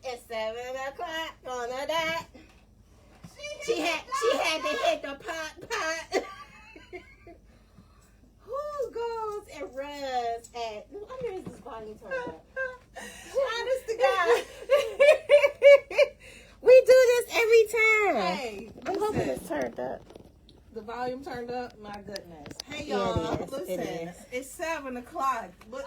It's 7 o'clock on the dot. She had to hit the pot. Who goes and runs at? I wonder if this volume turned up. Honest to God. We do this every time. Hey, I'm hoping listen. it's turned up. The volume turned up. My goodness. Hey Yeah, y'all, it is. listen. It is. It's 7 o'clock. But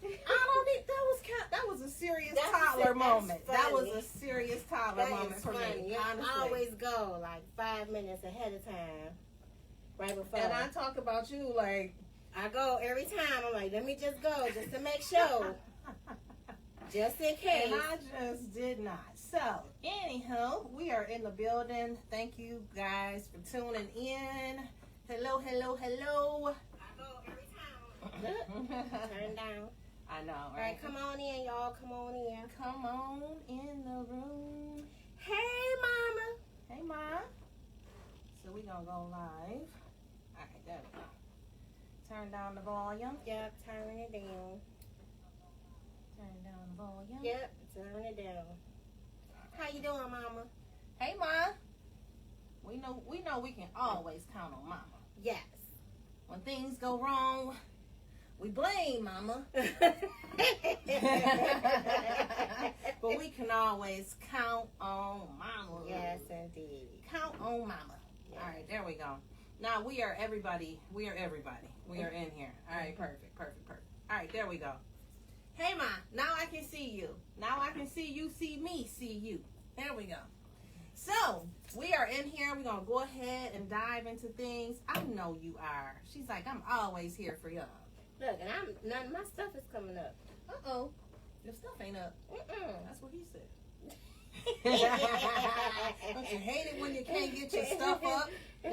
that was a serious That's toddler funny. moment. That was a serious toddler That moment is for funny. me. Yeah, Honestly. I always go like 5 minutes ahead of time. Right before. And I talk about you like I go every time. I'm like, let me just go just to make sure. Just in case. And I just did not. So, anyhow, we are in the building. Thank you guys for tuning in. Hello. I go every time. Turn down. I know, All right? right, come on in, y'all. Come on in. Come on in the room. Hey, mama. Hey, Ma. So, we going to go live. All right, there we go. Turn down the volume. Yep, turn it down. Turn down the volume. Yep, turn it down. How you doing, mama? Hey, Ma. We know we can always count on Mama. Yes. When things go wrong, we blame Mama. But we can always count on Mama. Yes, indeed. Count on Mama. Yes. All right, there we go. Now we are everybody. We are in here. All right, perfect. All right, there we go. Hey, Ma. Now I can see you. Now I can see you, see me, see you. There we go. So, we are in here. We're going to go ahead and dive into things. I know you are. She's like, I'm always here for y'all. Look, and none of my stuff is coming up. Uh-oh. Your stuff ain't up. That's what he said. Don't you hate it when you can't get your stuff up? I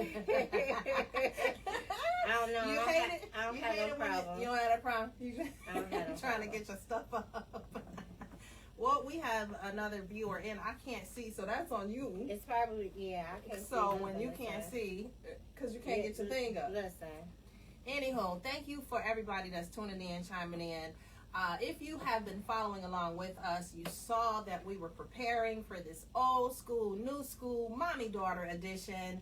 don't know. You hate it? I don't You have hate no it when problem. you don't have that problem? I don't have no trying problem. to get your stuff up. Well, we have another viewer in. I can't see, so that's on you. It's probably, I can't see. So when nothing, you can't so. see, because you can't get your thing up. Listen. Anyhow, thank you for everybody that's tuning in, chiming in. If you have been following along with us, you saw that we were preparing for this old school, new school, mommy-daughter edition.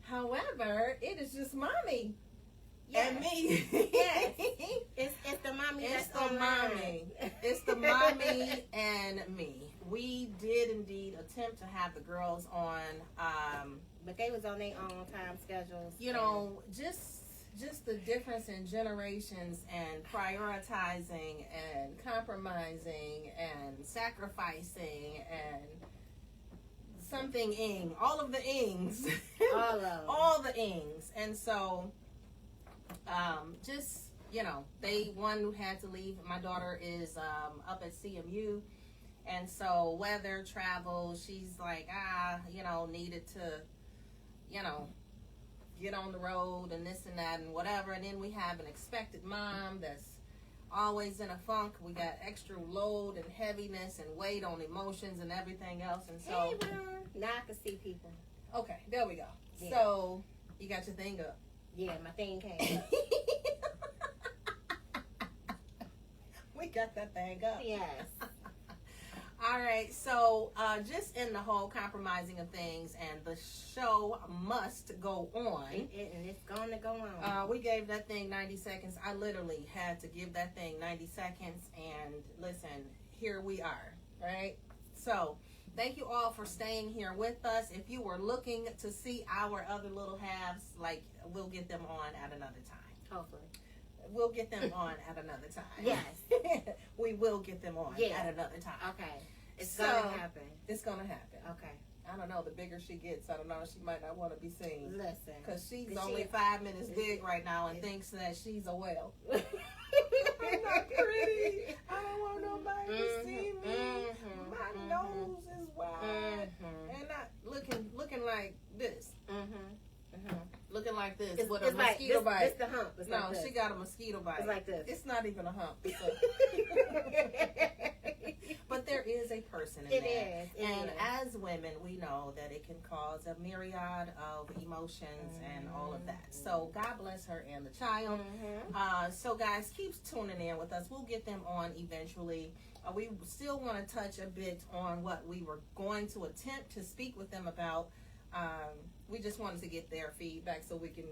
However, it is just mommy and me. Yes. It's the mommy It's that's the online. mommy. It's the mommy and me. We did indeed attempt to have the girls on, But they was on their own time schedules. you know, just the difference in generations and prioritizing and compromising and sacrificing and something-ing, all of the ings. All of them. All the ings. And so, just, one had to leave. My daughter is up at CMU. And so weather, travel, she's like, needed to, get on the road and this and that and whatever. And then we have an expected mom that's always in a funk. We got extra load and heaviness and weight on emotions and everything else. And so, Hey, Mom. Now I can see people. okay, there we go. Yeah. So you got your thing up. Yeah, my thing came up. We got that thing up. Yes. All right, so just in the whole compromising of things, and the show must go on. And it's going to go on. We gave that thing 90 seconds. I literally had to give that thing 90 seconds, and listen, here we are, right? So, thank you all for staying here with us. If you were looking to see our other little halves, we'll get them on at another time. Hopefully. We'll get them on at another time. Yes. We will get them on at another time. Okay. It's So, going to happen. It's going to happen. Okay. I don't know. The bigger she gets, I don't know. She might not want to be seen. Listen. Because she's Is only she- 5 minutes big right now and thinks that she's a whale. I'm not pretty. I don't want nobody to see me. My nose is wide. And not looking like this. Looking like this It's, with a it's like mosquito bite. It's the hump. It's No, like this. she got a mosquito bite. It's like this. It's not even a hump. But there is a person happening It there. is. It And is. as women, we know that it can cause a myriad of emotions and all of that. So God bless her and the child. So guys, keep tuning in with us. We'll get them on eventually. We still want to touch a bit on what we were going to attempt to speak with them about. We just wanted to get their feedback so we can,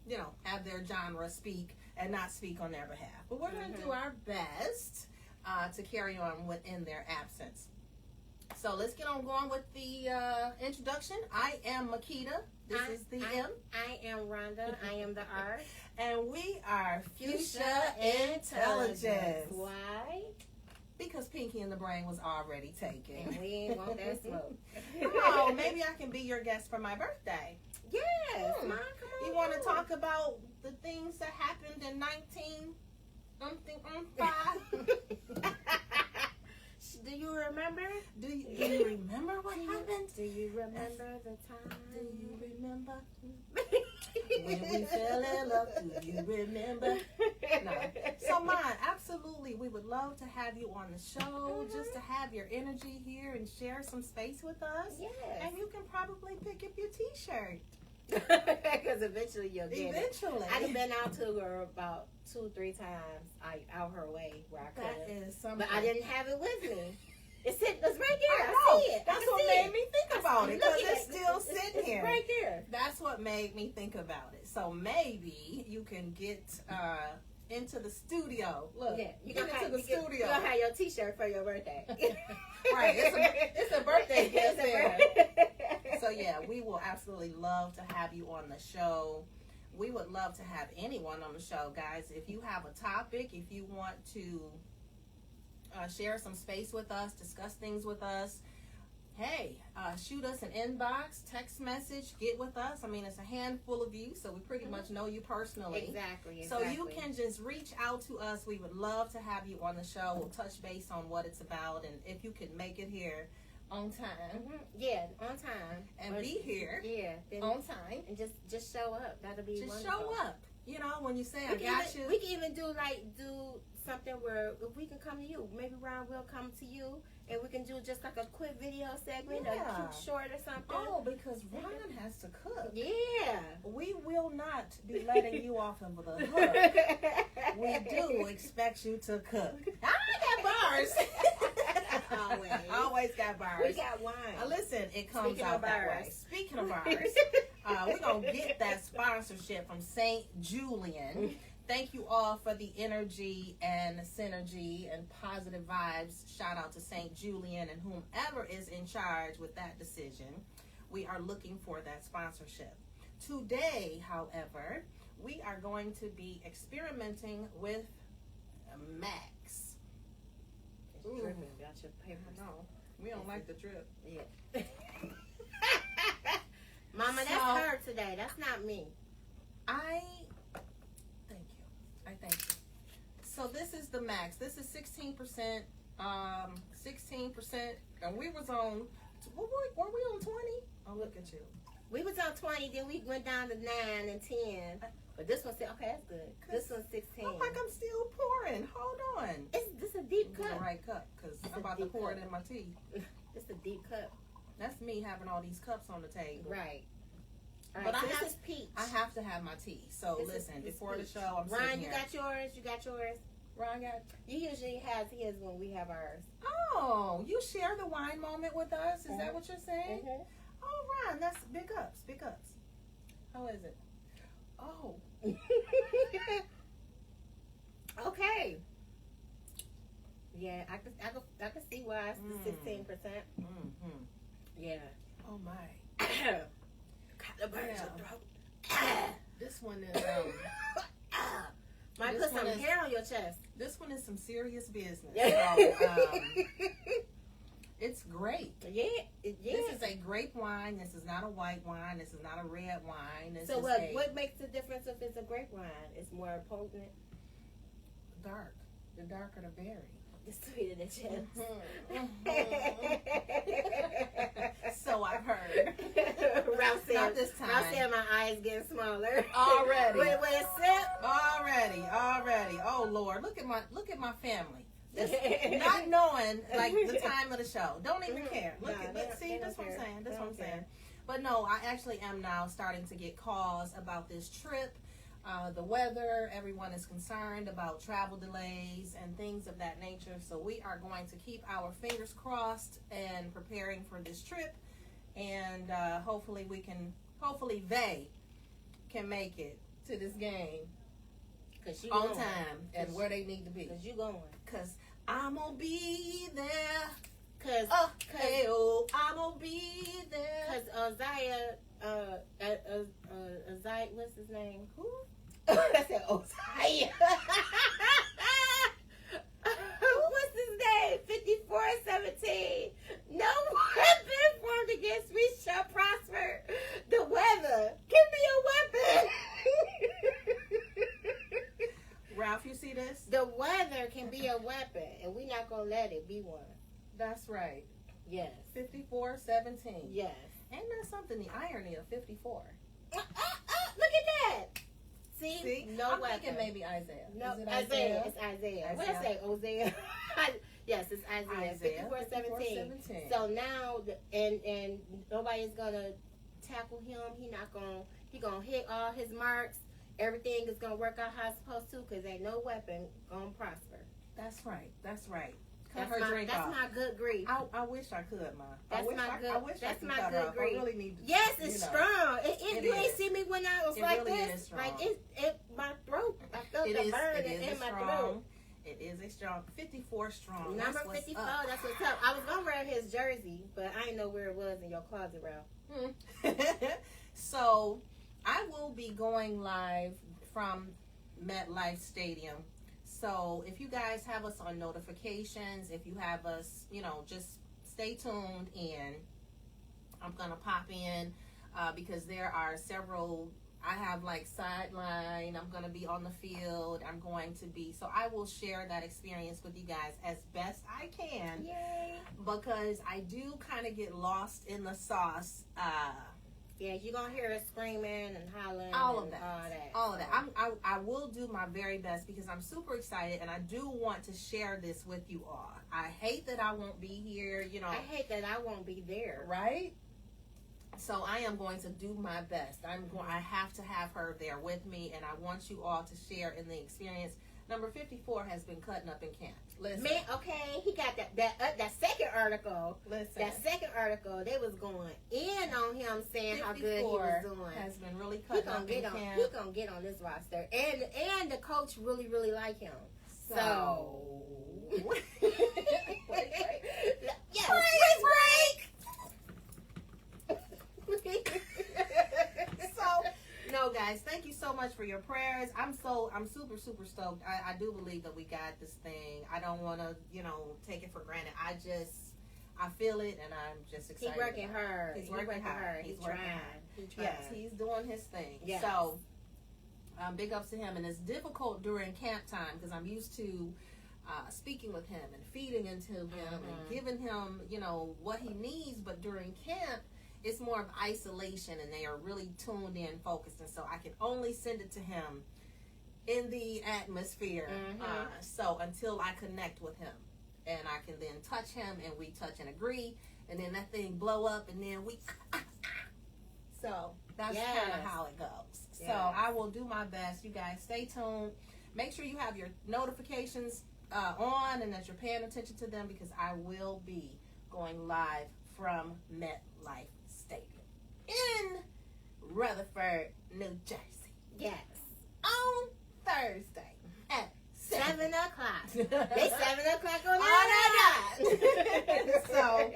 you know, have their genre speak and not speak on their behalf. But we're going to do our best to carry on within their absence. So let's get on going with the introduction. I am Makita. This is the M. I am Rhonda. I am the R. And we are Fuchsia Intelligence. Why? Because Pinky and the Brain was already taken. And we ain't want that smoke. Oh, maybe I can be your guest for my birthday. Yes. Mom, come on. You want to talk about the things that happened in 1905? Do you remember? Do you remember what happened? Do you remember the time? Do you remember when we fell in love? Do you remember? No. So, Mom, absolutely, we would love to have you on the show, just to have your energy here and share some space with us. Yes. And you can probably pick up your T-shirt. Because eventually you'll get Eventually. it. I've been out to her about 2-3 times. Out her way where I That could. is something. But I didn't have it with me. It's right there. I know. see it. That's I what see made it. me think about it, Look because at it's still sitting It's here. right there. That's what made me think about it. So maybe you can get into the studio. Look, Yeah, you get into the studio. You're gonna have your T-shirt for your birthday. Right, it's a birthday gift It's a there. birthday. So yeah, we will absolutely love to have you on the show. We would love to have anyone on the show, guys. If you have a topic, if you want to share some space with us, discuss things with us, hey, shoot us an inbox, text message, get with us. I mean, it's a handful of you, so we pretty much know you personally. Exactly. So you can just reach out to us. We would love to have you on the show. We'll touch base on what it's about, and if you can make it here on time. Yeah, on time. And be here Yeah. Then, on time. and just show up. That'll be Just wonderful. show up. You know, when you say, I We got you. can even do something where if we can come to you, maybe Ron will come to you, and we can do just like a quick video segment, a Yeah. cute short or something. Oh, because Ron has to cook. Yeah. We will not be letting you off of the hook. We do expect you to cook. I got bars. Always. Always got bars. We got wine. Listen, it comes Speaking out of that bars. way. Speaking of bars, we're going to get that sponsorship from St. Julian. Thank you all for the energy and synergy and positive vibes. Shout out to St. Julian and whomever is in charge with that decision. We are looking for that sponsorship. Today, however, we are going to be experimenting with Max. It's dripping about your paper. No, we don't like the drip. Yeah. Mama, that's So- her today. That's not me. I thank you. So this is the Max. This is 16%. 16%. And we was on. Were we on 20? Oh, look at you. We was on 20, then we went down to 9 and 10. But this one said, okay, that's good. This one's 16. I'm like, I'm still pouring. Hold on. This a deep Get the cup. right cup, because It's I'm a about to deep pour cup. it in my tea. It's a deep cup. That's me having all these cups on the table. Right. All But right, so I have- this is peach. I have to have my tea. So This is- listen, this before the peach. show, I'm Ryan, sitting you here. got yours? You got yours? Ryan got. You usually have his when we have ours. Oh, you share the wine moment with us? Is that what you're saying? Mm-hmm. Oh, Ryan, that's big ups. Big ups. How is it? Oh. Okay. Yeah, I can see why it's the 16%. Mm-hmm. Yeah. Oh my. Got the burn Yeah. your throat. This one is Might This put some one is- hair on your chest. this one is some serious business. Yeah. So, it's great. Yeah. This is a grape wine. This is not a white wine. This is not a red wine. This So is what makes the difference if it's a grape wine? It's more potent. dark. The darker the berry. It's sweeter than chips. So I've heard. Ralph said, Not this time. Ralph said my eyes getting smaller. Already. Wait, sip. Already. Oh Lord, look at my family. Just not knowing like the time of the show. Don't even care. Look Nah, at they see, don't that's what I'm care. saying. That's They what I'm don't care. saying. But no, I actually am now starting to get calls about this trip. The weather, everyone is concerned about travel delays and things of that nature. So we are going to keep our fingers crossed and preparing for this trip. And hopefully they can make it to this game Cause you on going. time and where they need to be. Cause you going. Cause I'm gonna be there. Cause Hey, oh, I'm gonna be there. Cause Uzziah, Uzziah, what's his name? Who? I said Uzziah. What's his name? 54:17. No weapon formed against me shall prosper. The weather can be a weapon. Ralph, you see this? The weather can be a weapon, and we're not gonna let it be one. That's right. Yes. 54:17. Yes. Ain't that something? The irony of 54. Look at that. See? No I'm weapon. thinking maybe Isaiah. No, Is it Isaiah. It's Isaiah. What did I say? Hosea. Yes, it's Isaiah. 54:17. So now, and nobody's gonna tackle him. He gonna hit all his marks. Everything is gonna work out how it's supposed to, cause ain't no weapon gonna prosper. That's right. That's right. That's off. my good grief. I wish I could, Ma. That's my good grief. I really need to. Yes, it's strong. You ain't see me when I was It like really this. is strong. Like my throat. I felt the burn in my throat. It is a strong 54 strong. Number That's what's 54. up. That's what's up. I was gonna wear his jersey, but I didn't know where it was in your closet, Ralph. So I will be going live from MetLife Stadium. So if you guys have us on notifications, if you have us, just stay tuned in. I'm going to pop in because there are several, I have like sideline, I'm going to be on the field, so I will share that experience with you guys as best I can. Yay. Because I do kind of get lost in the sauce. Yeah, you're going to hear us screaming and hollering. All of All that. I will do my very best because I'm super excited and I do want to share this with you all. I hate that I won't be here, I hate that I won't be there. Right? So I am going to do my best. I have to have her there with me, and I want you all to share in the experience. Number 54 has been cutting up in camp. Listen. Man, okay, he got that second article. Listen. That second article, they was going in on him saying how good he was doing. Has been really cutting up in camp. He gonna get on this roster, and the coach really like him. So. Yes, break. So, no, guys, thank you so much for your prayers. I'm super stoked. I do believe that we got this thing. I don't want to, take it for granted. I feel it, and I'm just excited. He's working hard. He's working hard. He's trying. Yes, he's doing his thing. Yes. So, big ups to him. And it's difficult during camp time because I'm used to speaking with him and feeding into him and giving him, what he needs. But during camp, it's more of isolation, and they are really tuned in, focused, and so I can only send it to him in the atmosphere. So until I connect with him, and I can then touch him, and we touch and agree, and then that thing blow up, and then we. So that's kind of how it goes. Yes. So I will do my best. You guys stay tuned. Make sure you have your notifications on, and that you're paying attention to them because I will be going live from MetLife Stadium in Rutherford, New Jersey. Yes. On Thursday at 7 o'clock. They 7 o'clock on the that. So,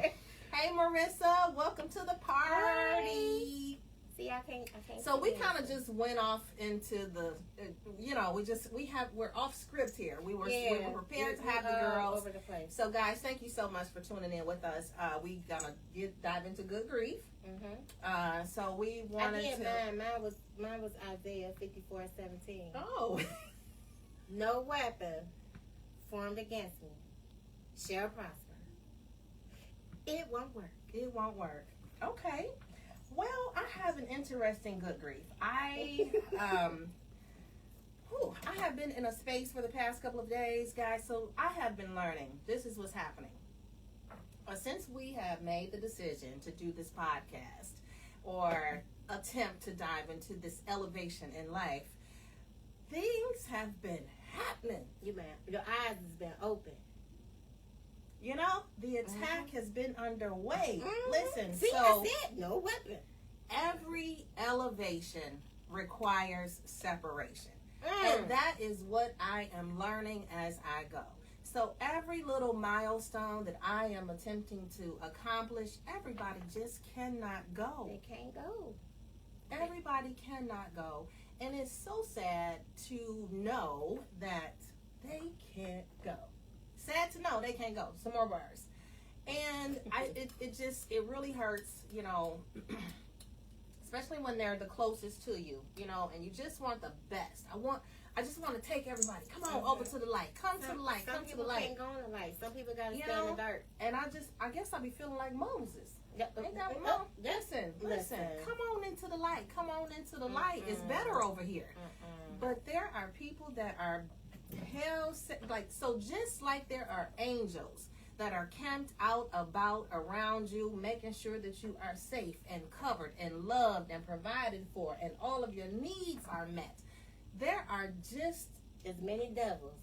hey Marissa, welcome to the party. See, I can't. So we kind of just went off into the, we're off script here. We were prepared to have the girls over the place. So guys, thank you so much for tuning in with us. We gonna dive into good grief. So we wanted Mine was Isaiah 54:17. Oh. No weapon formed against me shall prosper. It won't work. It won't work. Okay. Well, I have an interesting good grief. I have been in a space for the past couple of days, guys, so I have been learning. This is what's happening. Since we have made the decision to do this podcast or attempt to dive into this elevation in life, things have been happening. Your eyes has been open. You know, the attack has been underway. Listen, see, so that's it. No weapon. Every elevation requires separation. And that is what I am learning as I go. So every little milestone that I am attempting to accomplish, everybody just cannot go. They can't go. Everybody cannot go. And it's so sad to know that they can't go. Sad to know they can't go. Some more words. And it really hurts, you know, especially when they're the closest to you, you know, and you just want the best. I just want to take everybody. Come on over to the light. Come to the light. Come to the light. Some people can't go in the light. Some people got to stay in the dark. And I guess I be feeling like Moses. Listen. Come on into the light. Come on into the light. It's better over here. But there are people that are just like there are angels that are camped out about around you, making sure that you are safe and covered and loved and provided for, and all of your needs are met. There are just as many devils.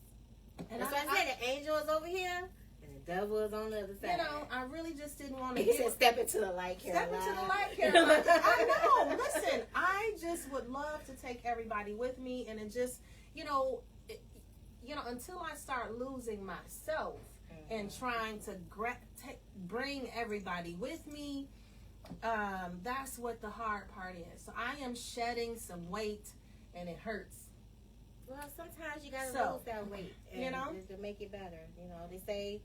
And that's why I said the angel is over here and the devil is on the other side. You know, I really just didn't want to. He said, "Step into the light, Caroline." Step into the light, Caroline. I know. Listen, I just would love to take everybody with me, and it just, until I start losing myself and trying to bring everybody with me, that's what the hard part is. So I am shedding some weight, and it hurts. Well, sometimes you gotta lose that weight, and to make it better. You know, they say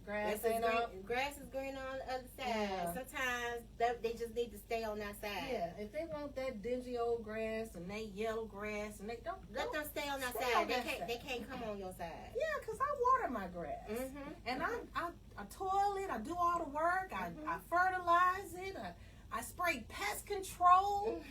grass is green on the other side. Yeah. Sometimes they just need to stay on that side. Yeah, if they want that dingy old grass and they yellow grass, and they don't let them stay on that side. They can't come on your side. Yeah, because I water my grass, and I toil it. I do all the work. I fertilize it. I spray pest control.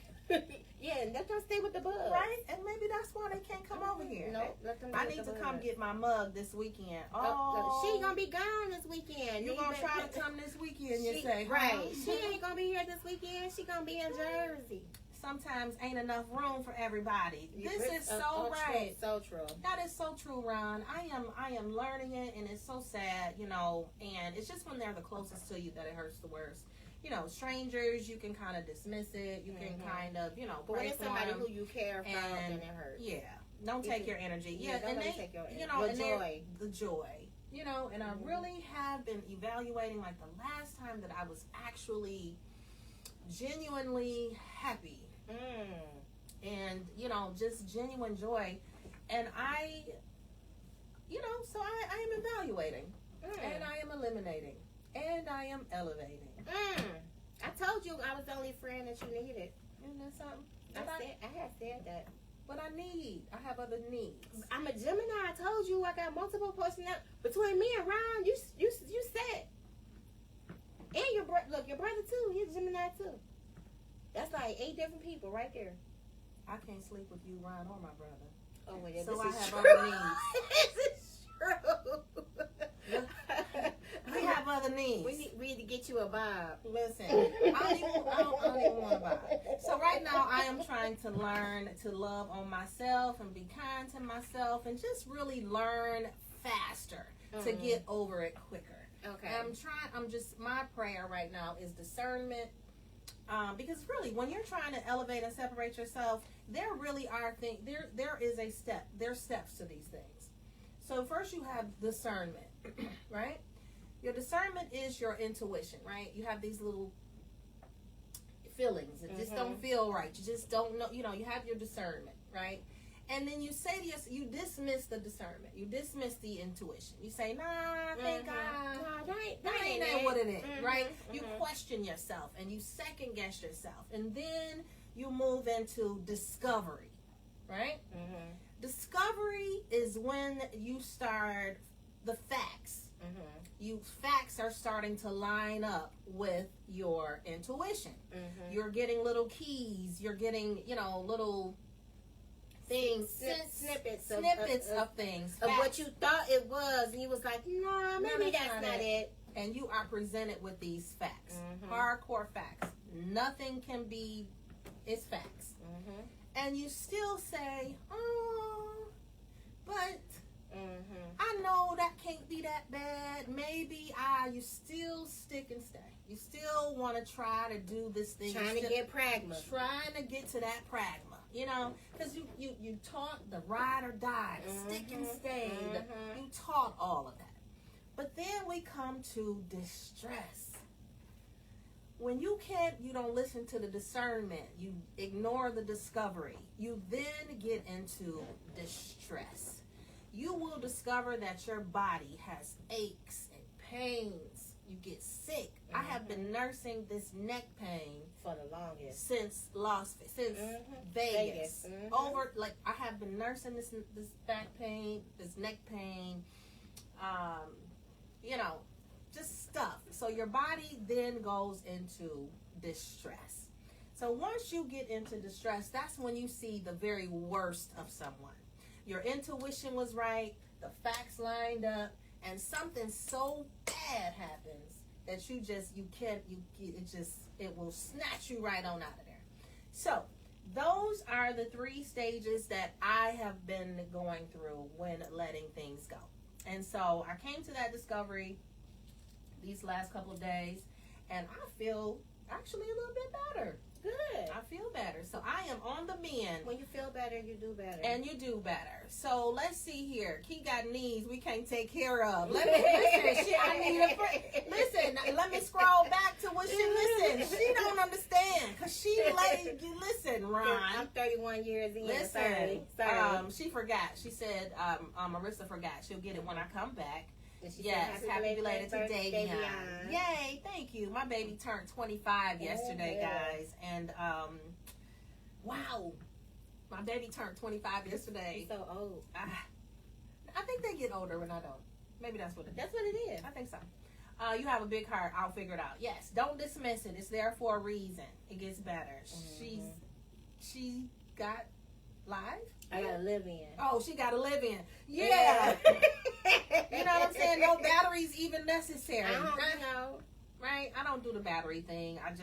Yeah, and let them stay with the bugs. Right? And maybe that's why they can't come over here. No, let them I need to come get my mug this weekend. She gonna be gone this weekend. You gonna try to come this weekend, you say? Right. She ain't gonna be here this weekend. She gonna be in Jersey. Sometimes ain't enough room for everybody. This is so right. So true. That is so true, Ron. I am learning it, and it's so sad, and it's just when they're the closest to you that it hurts the worst. Strangers, you can kind of dismiss it. You can kind of, but when it's somebody who you care about, then it hurts. Yeah, don't take your energy. Yeah, and take your energy. The joy. And I really have been evaluating, like, the last time that I was actually genuinely happy. And, just genuine joy. And I am evaluating. And I am eliminating. And I am elevating. I told you I was the only friend that you needed. Isn't that something? I had said that. But I have other needs. I'm a Gemini. I told you I got multiple personalities. Between me and Ron, you said. And your brother too. He's a Gemini too. That's like 8 different people right there. I can't sleep with you, Ron, or my brother. Oh, well, yeah, so I have true. other needs. This is true. We have other needs. We need to get you a Bob. Listen, I don't even want a Bob. So right now I am trying to learn to love on myself and be kind to myself and just really learn faster to get over it quicker. Okay. And my prayer right now is discernment. Because really, when you're trying to elevate and separate yourself, there really are things. There is a step. There's steps to these things. So first, you have discernment, right? Your discernment is your intuition, right? You have these little feelings that just don't feel right. You just don't know. You have your discernment, right? And then you say to yourself, you dismiss the discernment. You dismiss the intuition. You say, nah, I think that ain't what it is, right? You question yourself and you second guess yourself. And then you move into discovery, right? Discovery is when you start the facts. Facts are starting to line up with your intuition. You're getting little keys. You're getting, little things, snippets of things. Of what you thought it was, and you was like, no, maybe that's not it. And you are presented with these facts. Hardcore facts. Nothing can be, it's facts. And you still say, oh, but I know that can't be that bad. Maybe you still stick and stay. You still want to try to do this thing. Trying to get pragma. Trying to get to that pragma. You know, because you taught the ride or die, stick and stay. You taught all of that. But then we come to distress. When you don't listen to the discernment, you ignore the discovery, you then get into distress. You will discover that your body has aches and pains. You get sick. I have been nursing this neck pain for the longest since Vegas. I have been nursing this back pain, this neck pain, just stuff. So your body then goes into distress. So once you get into distress, that's when you see the very worst of someone. Your intuition was right, the facts lined up, and something so bad happens that it will snatch you right on out of there. So those are the 3 stages that I have been going through when letting things go. And so I came to that discovery these last couple of days, and I feel actually a little bit better. Good. I feel better. So I am on the mend. When you feel better, you do better. And you do better. So let's see here. Key got needs we can't take care of. Let me scroll back to what she listened. She don't understand because she listen, Ron. I'm 31 years in. Listen, she forgot. She said, Marissa forgot. She'll get it when I come back. Yes, happy belated to Davion. Yay, thank you. My baby turned 25 yesterday, guys. And, wow. My baby turned 25 yesterday. You're so old. I think they get older when I don't. Maybe that's what it is. That's what it is. I think so. You have a big heart. I'll figure it out. Yes, don't dismiss it. It's there for a reason. It gets better. She got live? I got to live in. Oh, she got to live in. Yeah. You know what I'm saying? No batteries even necessary. Right? I don't do the battery thing. I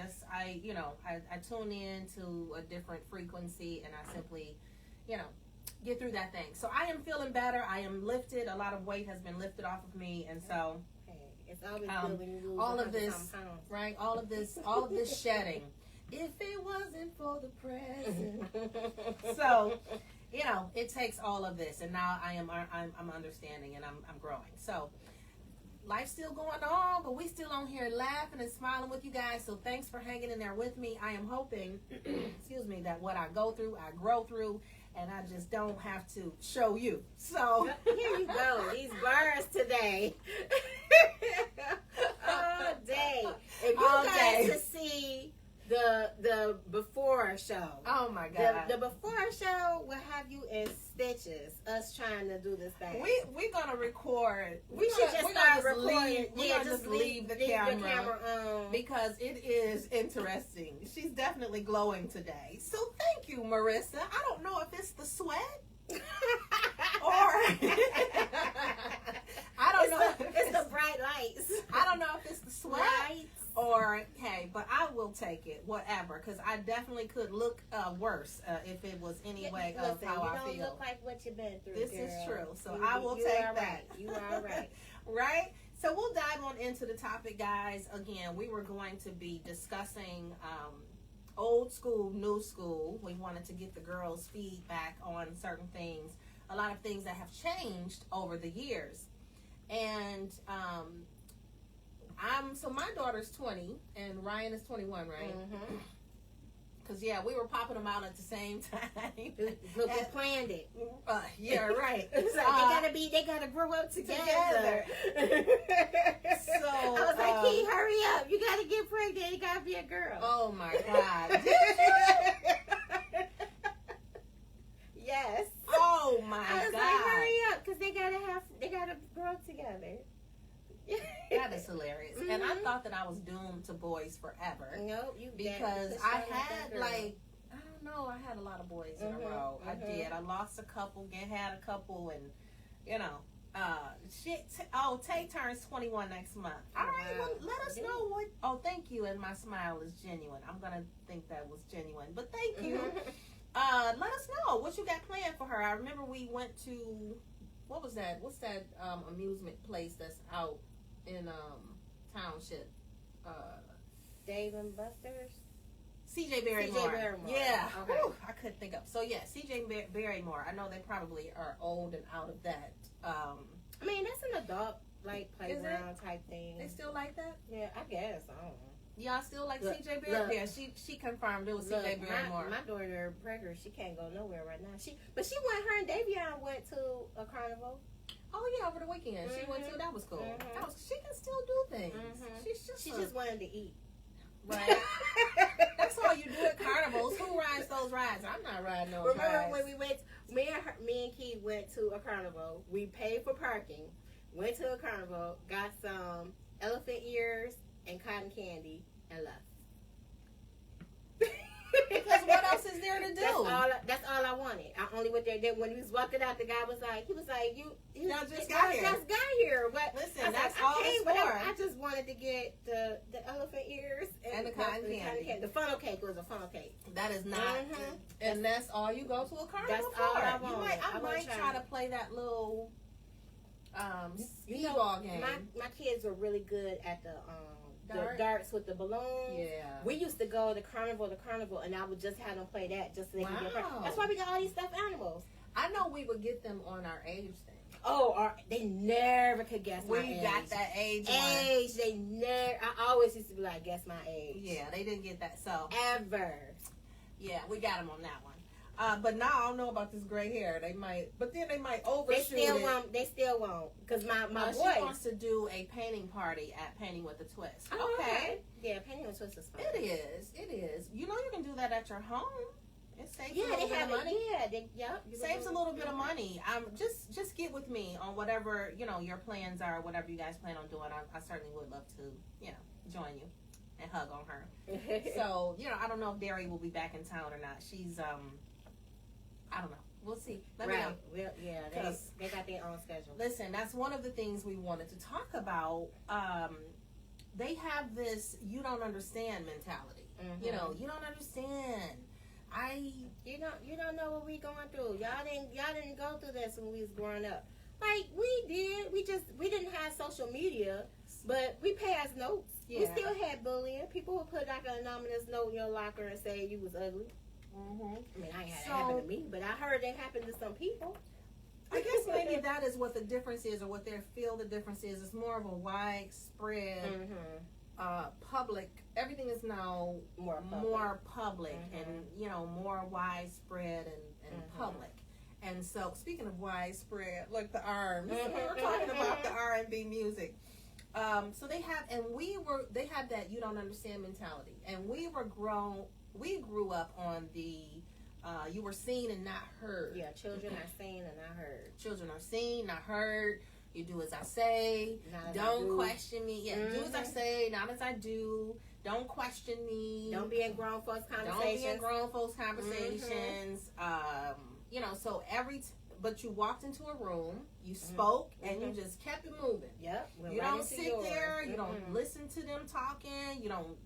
tune in to a different frequency and I simply, get through that thing. So I am feeling better. I am lifted. A lot of weight has been lifted off of me. And so it's always good when you lose all of this, pounds. right? All of this shedding. If it wasn't for the present. So, it takes all of this, and now I'm understanding and I'm growing. So, life's still going on, but we still on here laughing and smiling with you guys. So, thanks for hanging in there with me. I am hoping, that what I go through, I grow through, and I just don't have to show you. So, here you go. These birds today. All day. If you guys to see the before show. Oh my God. The before show will have you in stitches. Us trying to do this thing. We're gonna record. We should just start recording. Just leave the camera on because it is interesting. She's definitely glowing today. So thank you, Marissa. I don't know if it's the sweat. Or I don't know. It's the bright lights. I don't know if it's the sweat. Or, hey, but I will take it, whatever, because I definitely could look worse if it was any way of how I feel. You don't look like what you've been through, This girl. is true, so I will take that. Right. You are right. Right? So we'll dive on into the topic, guys. Again, we were going to be discussing old school, new school. We wanted to get the girls' feedback on certain things, a lot of things that have changed over the years. And so my daughter's 20 and Ryan is 21, right? Because, we were popping them out at the same time. We planned it. Yeah, right. It's like they gotta grow up together. So I was like, Key, hurry up. You gotta get pregnant. It gotta be a girl. Oh my God. Yes. Oh my God. I was like, hurry up, because they gotta grow together. That is hilarious. And I thought that I was doomed to boys forever. Nope, because I had I don't don't know. I had a lot of boys in a row. I did. I lost a couple, had a couple, and you know. Tay turns 21 next month. All right, well, let us know what. Oh, thank you, and my smile is genuine. I'm gonna think that was genuine, but thank you. Let us know what you got planned for her. I remember we went to what was that? What's that amusement place that's out in Township? Dave and Buster's. CJ Barrymore. Yeah. Okay. Whew, I couldn't think of. So yeah, CJ Barrymore. I know they probably are old and out of that. I mean, that's an adult like playground type thing. They still like that? Yeah, I guess. I don't know. Y'all still like CJ Barrymore? Yeah, she confirmed it was CJ Barrymore. My daughter Brecker, she can't go nowhere right now. Her and Davion went to a carnival. Oh yeah, over the weekend she went to. That was cool. She can still do things. She just wanted to eat. Right. That's all you do at carnivals. Who rides those rides? I'm not riding those rides. Remember when we went? Me and Keith went to a carnival. We paid for parking. Went to a carnival. Got some elephant ears and cotton candy and left. Because what else is there to do? That's all I wanted. I only went there. Then when we was walking out, the guy was like, y'all just got here. But listen, that's all it's for. I just wanted to get the elephant ears and the cotton candy. The funnel cake was a funnel cake. That is not, and that's all you go to a carnival that's for. All I want. I might try to play that little speedball game. My kids were really good at the darts with the balloons. Yeah. We used to go to carnival, and I would just have them play that just so they can get a That's why we got all these stuffed animals. I know we would get them on our age thing. Oh, they never could guess my age. We got that age. They never. I always used to be like, guess my age. Yeah, they didn't get that. So ever. Yeah, we got them on that one. But now I don't know about this gray hair. They might, but then they might overshoot it. They still won't. Because my boy. She wants to do a painting party at Painting with a Twist. Oh, okay. Yeah, Painting with a Twist is fun. It is. You know you can do that at your home. It saves a little bit of money. Saves a little bit of money. Just get with me on whatever, your plans are, whatever you guys plan on doing. I certainly would love to, join you and hug on her. So, I don't know if Derry will be back in town or not. She's, I don't know. We'll see. Let me know. They got their own schedule. Listen, that's one of the things we wanted to talk about. They have this "you don't understand" mentality. You don't understand. You don't know what we going through. Y'all didn't go through this when we was growing up. Like we did. We didn't have social media, but we passed notes. Yeah. We still had bullying. People would put like an anonymous note in your locker and say you was ugly. I mean, I ain't had it happen to me, but I heard it happened to some people. I guess maybe that is what the difference is, or what they feel the difference is. It's more of a widespread, public. Everything is now more public and more widespread and public. And so, speaking of widespread, like the arms, we were talking about the R&B music. So they have that "you don't understand" mentality, and we grew up on the you were seen and not heard. Yeah, children are seen and not heard. Children are seen, not heard. You do as I say. Don't question me. Yeah, do as I say, not as I do. Don't question me. Don't be in grown folks' conversations. So but you walked into a room, you spoke, and you just kept it moving. Yep. You don't sit there. You don't listen to them talking. You don't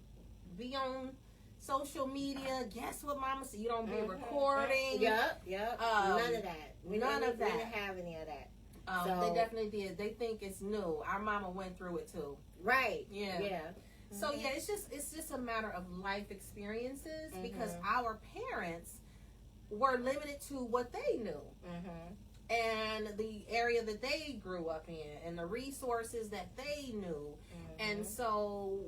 be on social media. Guess what mama said? You don't be recording. Yep. None of that. We didn't have any of that. They definitely did. They think it's new. Our mama went through it too. Right. Yeah. So it's just a matter of life experiences because our parents were limited to what they knew. And the area that they grew up in and the resources that they knew. And so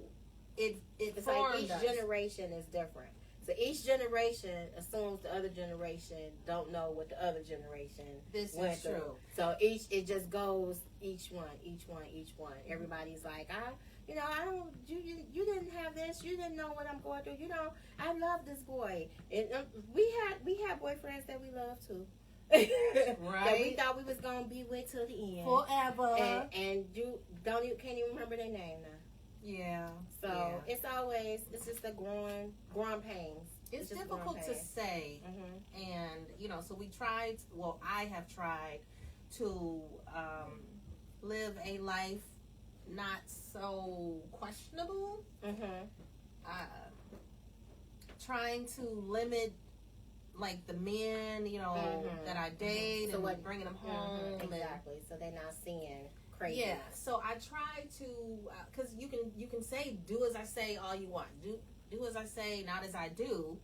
it's formed like each generation is different. So each generation assumes the other generation don't know what the other generation went through. True. So it just goes each one. Everybody's like, I don't. You didn't have this. You didn't know what I'm going through. I love this boy. And we had boyfriends that we loved too. Right. That we thought we was gonna be with till the end. Forever. And you can't even remember their name now. Yeah. So it's just a growing pains. It's difficult to say. And, so I have tried to live a life not so questionable. Trying to limit, like, the men, that I date, so and bringing them home. Exactly. So they're not seeing crazy. Yeah. So I try to, because you can say, do as I say all you want. Do as I say, not as I do.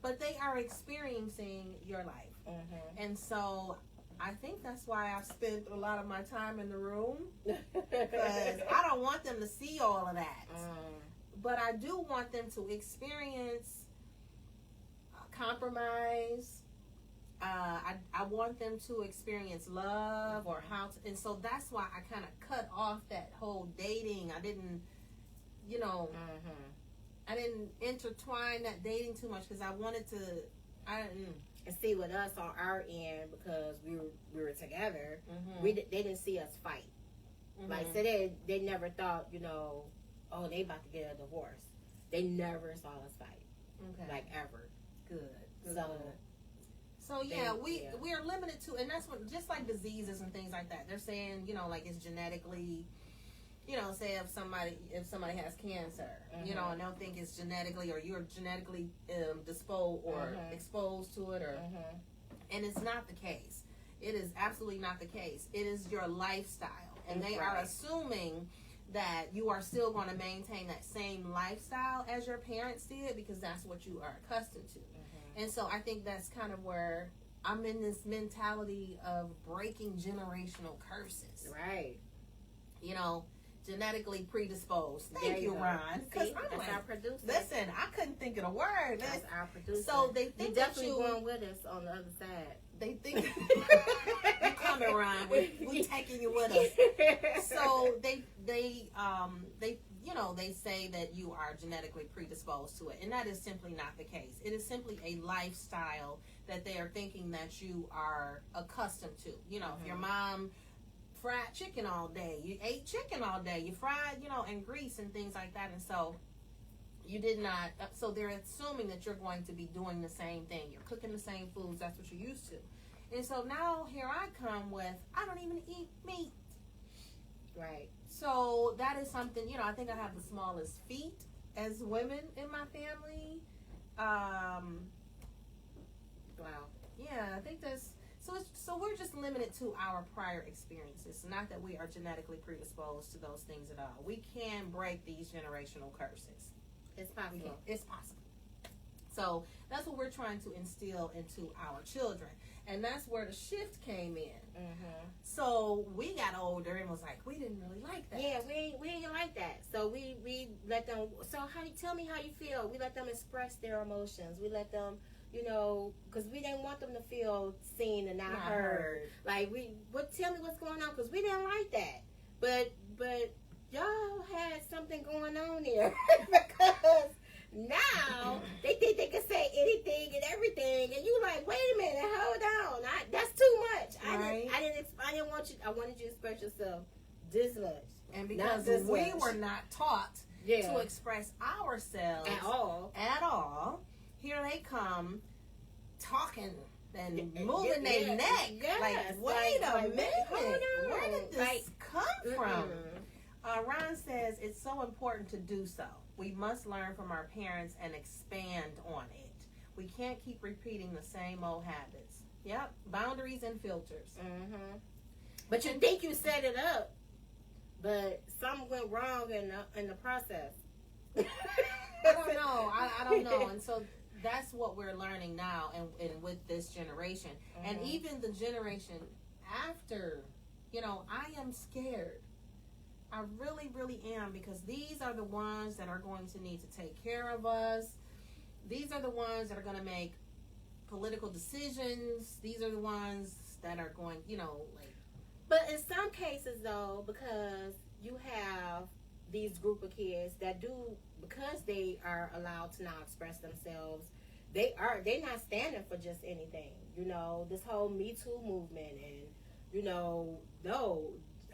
But they are experiencing your life. And so I think that's why I've spent a lot of my time in the room. Because I don't want them to see all of that. But I do want them to experience compromise. I want them to experience love or and so that's why I kind of cut off that whole dating. I didn't, I didn't intertwine that dating too much because I wanted to. And see with us on our end, because we were together, they didn't see us fight. Like, so they never thought, oh, they about to get a divorce. They never saw us fight, like, ever. Good. So we are limited to, and that's what, just like diseases and things like that. They're saying, like, it's genetically, say if somebody has cancer, and they'll think it's genetically, or you're genetically disposed or exposed to it, or and it's not the case. It is absolutely not the case. It is your lifestyle, and they are assuming that you are still going to maintain that same lifestyle as your parents did because that's what you are accustomed to. And so I think that's kind of where I'm in this mentality of breaking generational curses. Right. Genetically predisposed. Thank you, Ron. Because I'm like, our producer. Listen, I couldn't think of the word. That's our producer. So they think you definitely going with us on the other side. They think you're coming, Ron. We're taking you with us. So they say that you are genetically predisposed to it, and that is simply not the case. It is simply a lifestyle that they are thinking that you are accustomed to. If your mom fried chicken all day, you ate chicken all day, you fried, and grease and things like that, and so you did not. So they're assuming that you're going to be doing the same thing. You're cooking the same foods. That's what you're used to. And so now here I come with, I don't even eat meat. Right. So that is something, I think I have the smallest feet as women in my family. Wow. Yeah, I think that's, so we're just limited to our prior experiences. Not that we are genetically predisposed to those things at all. We can break these generational curses. It's possible. It's possible. So that's what we're trying to instill into our children. And that's where the shift came in. So we got older and was like, we didn't really like that. Yeah, we didn't like that. So we let them, so tell me how you feel. We let them express their emotions. We let them, because we didn't want them to feel seen and not heard. Like, tell me what's going on, because we didn't like that. But y'all had something going on there. Because now they think they can say anything and everything, and you like, wait a minute, hold on, that's too much. Right. I didn't want you. I wanted you to express yourself this much, and because we were not taught to express ourselves at all, here they come talking and moving their neck. Yes. Like, wait a minute, where did this come from? Ron says it's so important to do so. We must learn from our parents and expand on it. We can't keep repeating the same old habits. Yep, boundaries and filters. But you think you set it up, but something went wrong in the process. I don't know. I don't know. And so that's what we're learning now, and with this generation, and even the generation after. I am scared. I really, really am, because these are the ones that are going to need to take care of us. These are the ones that are going to make political decisions. These are the ones that are going, like. But in some cases, though, because you have these group of kids that do, because they are allowed to now express themselves, they're not standing for just anything. This whole Me Too movement, and no.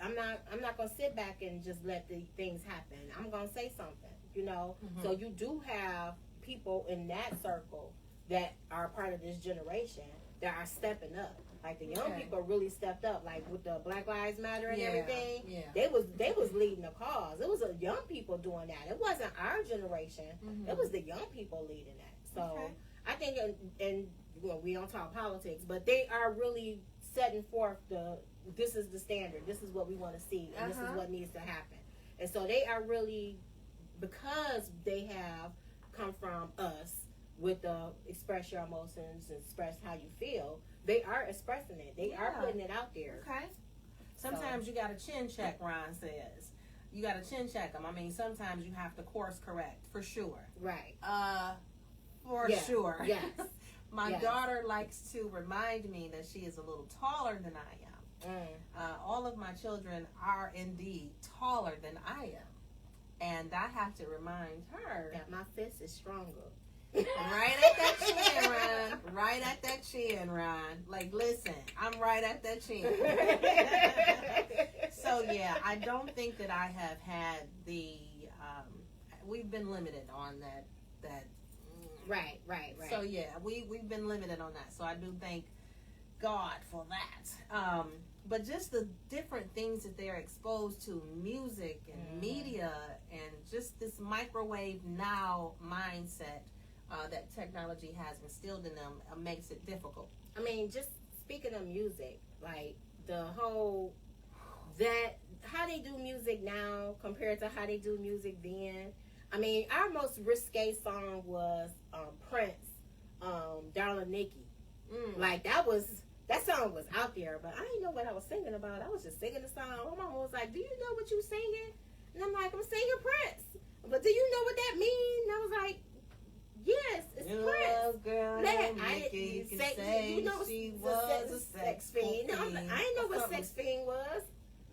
I'm not gonna sit back and just let the things happen. I'm gonna say something, you know. Mm-hmm. So you do have people in that circle that are part of this generation that are stepping up. Like the young people really stepped up, like with the Black Lives Matter and everything. Yeah. They was leading the cause. It was the young people doing that. It wasn't our generation. Mm-hmm. It was the young people leading that. So I think, and well, we don't talk politics, but they are really setting forth this is the standard. This is what we want to see, and this is what needs to happen. And so they are really, because they have come from us with the express your emotions, express how you feel. They are expressing it. They are putting it out there. Okay. Sometimes you got to chin check, Ron says. You got to chin check them. I mean, sometimes you have to course correct, for sure. Right. For sure. Yes. My daughter likes to remind me that she is a little taller than I am. All of my children are indeed taller than I am. And I have to remind her that my fist is stronger. Right at that chin, Ron. Right at that chin, Ron. Like, listen, I'm right at that chin. So, yeah, I don't think that I have had the, we've been limited on that. Right. So, yeah, we've been limited on that. So I do thank God for that. But just the different things that they're exposed to, music and media, and just this microwave now mindset that technology has instilled in them makes it difficult. I mean, just speaking of music, like the whole how they do music now compared to how they do music then. I mean, our most risque song was Prince, Darling Nikki. Like that song was out there, but I didn't know what I was singing about. I was just singing the song. My mom was like, "Do you know what you singing?" And I'm like, "I'm singing Prince." But do you know what that means? And I was like, "Yes, it's Prince." Girl, Nikki, you know she was a sex fiend. I didn't know what sex fiend was.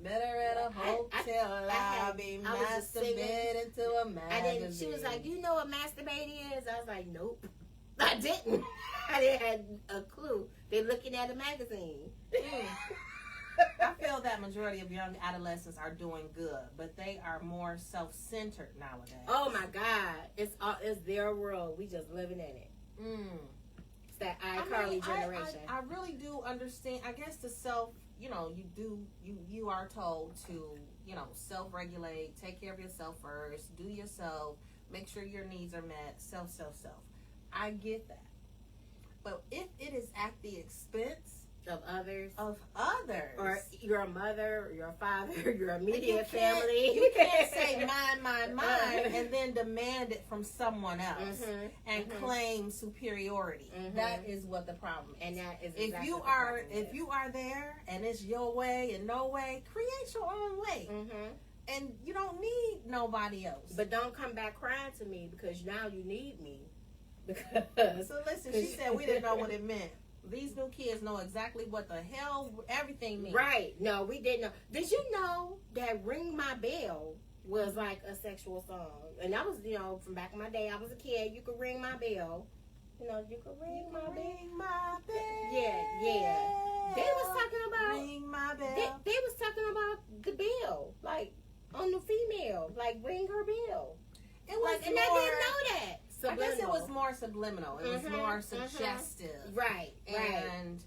Met her at a hotel lobby, masturbating to a magazine. She was like, "Do you know what masturbate is?" I was like, "Nope." I didn't. I didn't have a clue. They're looking at a magazine. I feel that majority of young adolescents are doing good, but they are more self-centered nowadays. Oh my God, it's their world. We just living in it. It's that iCarly generation. I really do understand. I guess the self, you are told to, self-regulate, take care of yourself first, do yourself, make sure your needs are met, self. I get that. But if it is at the expense of others, or your mother, or your father, your immediate family, you can't say mine, and then demand it from someone else and claim superiority. That is what the problem is. And that is if you are there and it's your way and no way, create your own way. And you don't need nobody else. But don't come back crying to me because now you need me. So listen, she said we didn't know what it meant. These new kids know exactly what the hell everything means. Right. No, we didn't know. Did you know that Ring My Bell was like a sexual song? And that was, from back in my day, I was a kid. You could ring my bell. You could ring my bell. Yeah. They was talking about ring my bell. They was talking about the bell, like on the female, like ring her bell. It was and I didn't know that. I guess it was more subliminal. It was more suggestive. Right. And,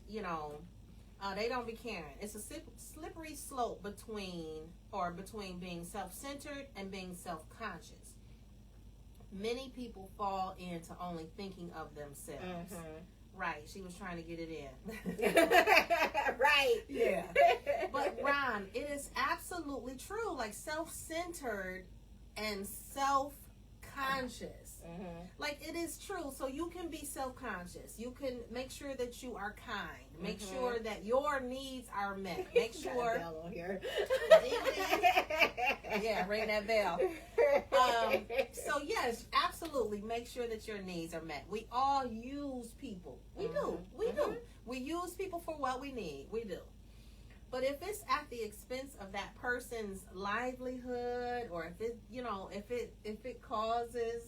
they don't be caring. It's a slippery slope between being self-centered and being self-conscious. Many people fall into only thinking of themselves. Right. She was trying to get it in. Right. Yeah. But, Ron, it is absolutely true. Like, self-centered and self-conscious. Like, it is true. So you can be self-conscious. You can make sure that you are kind. Make sure that your needs are met. Make sure. Bell on here. Yeah, ring that bell. So yes, absolutely. Make sure that your needs are met. We all use people. We do. We do. We use people for what we need. We do. But if it's at the expense of that person's livelihood, or if it causes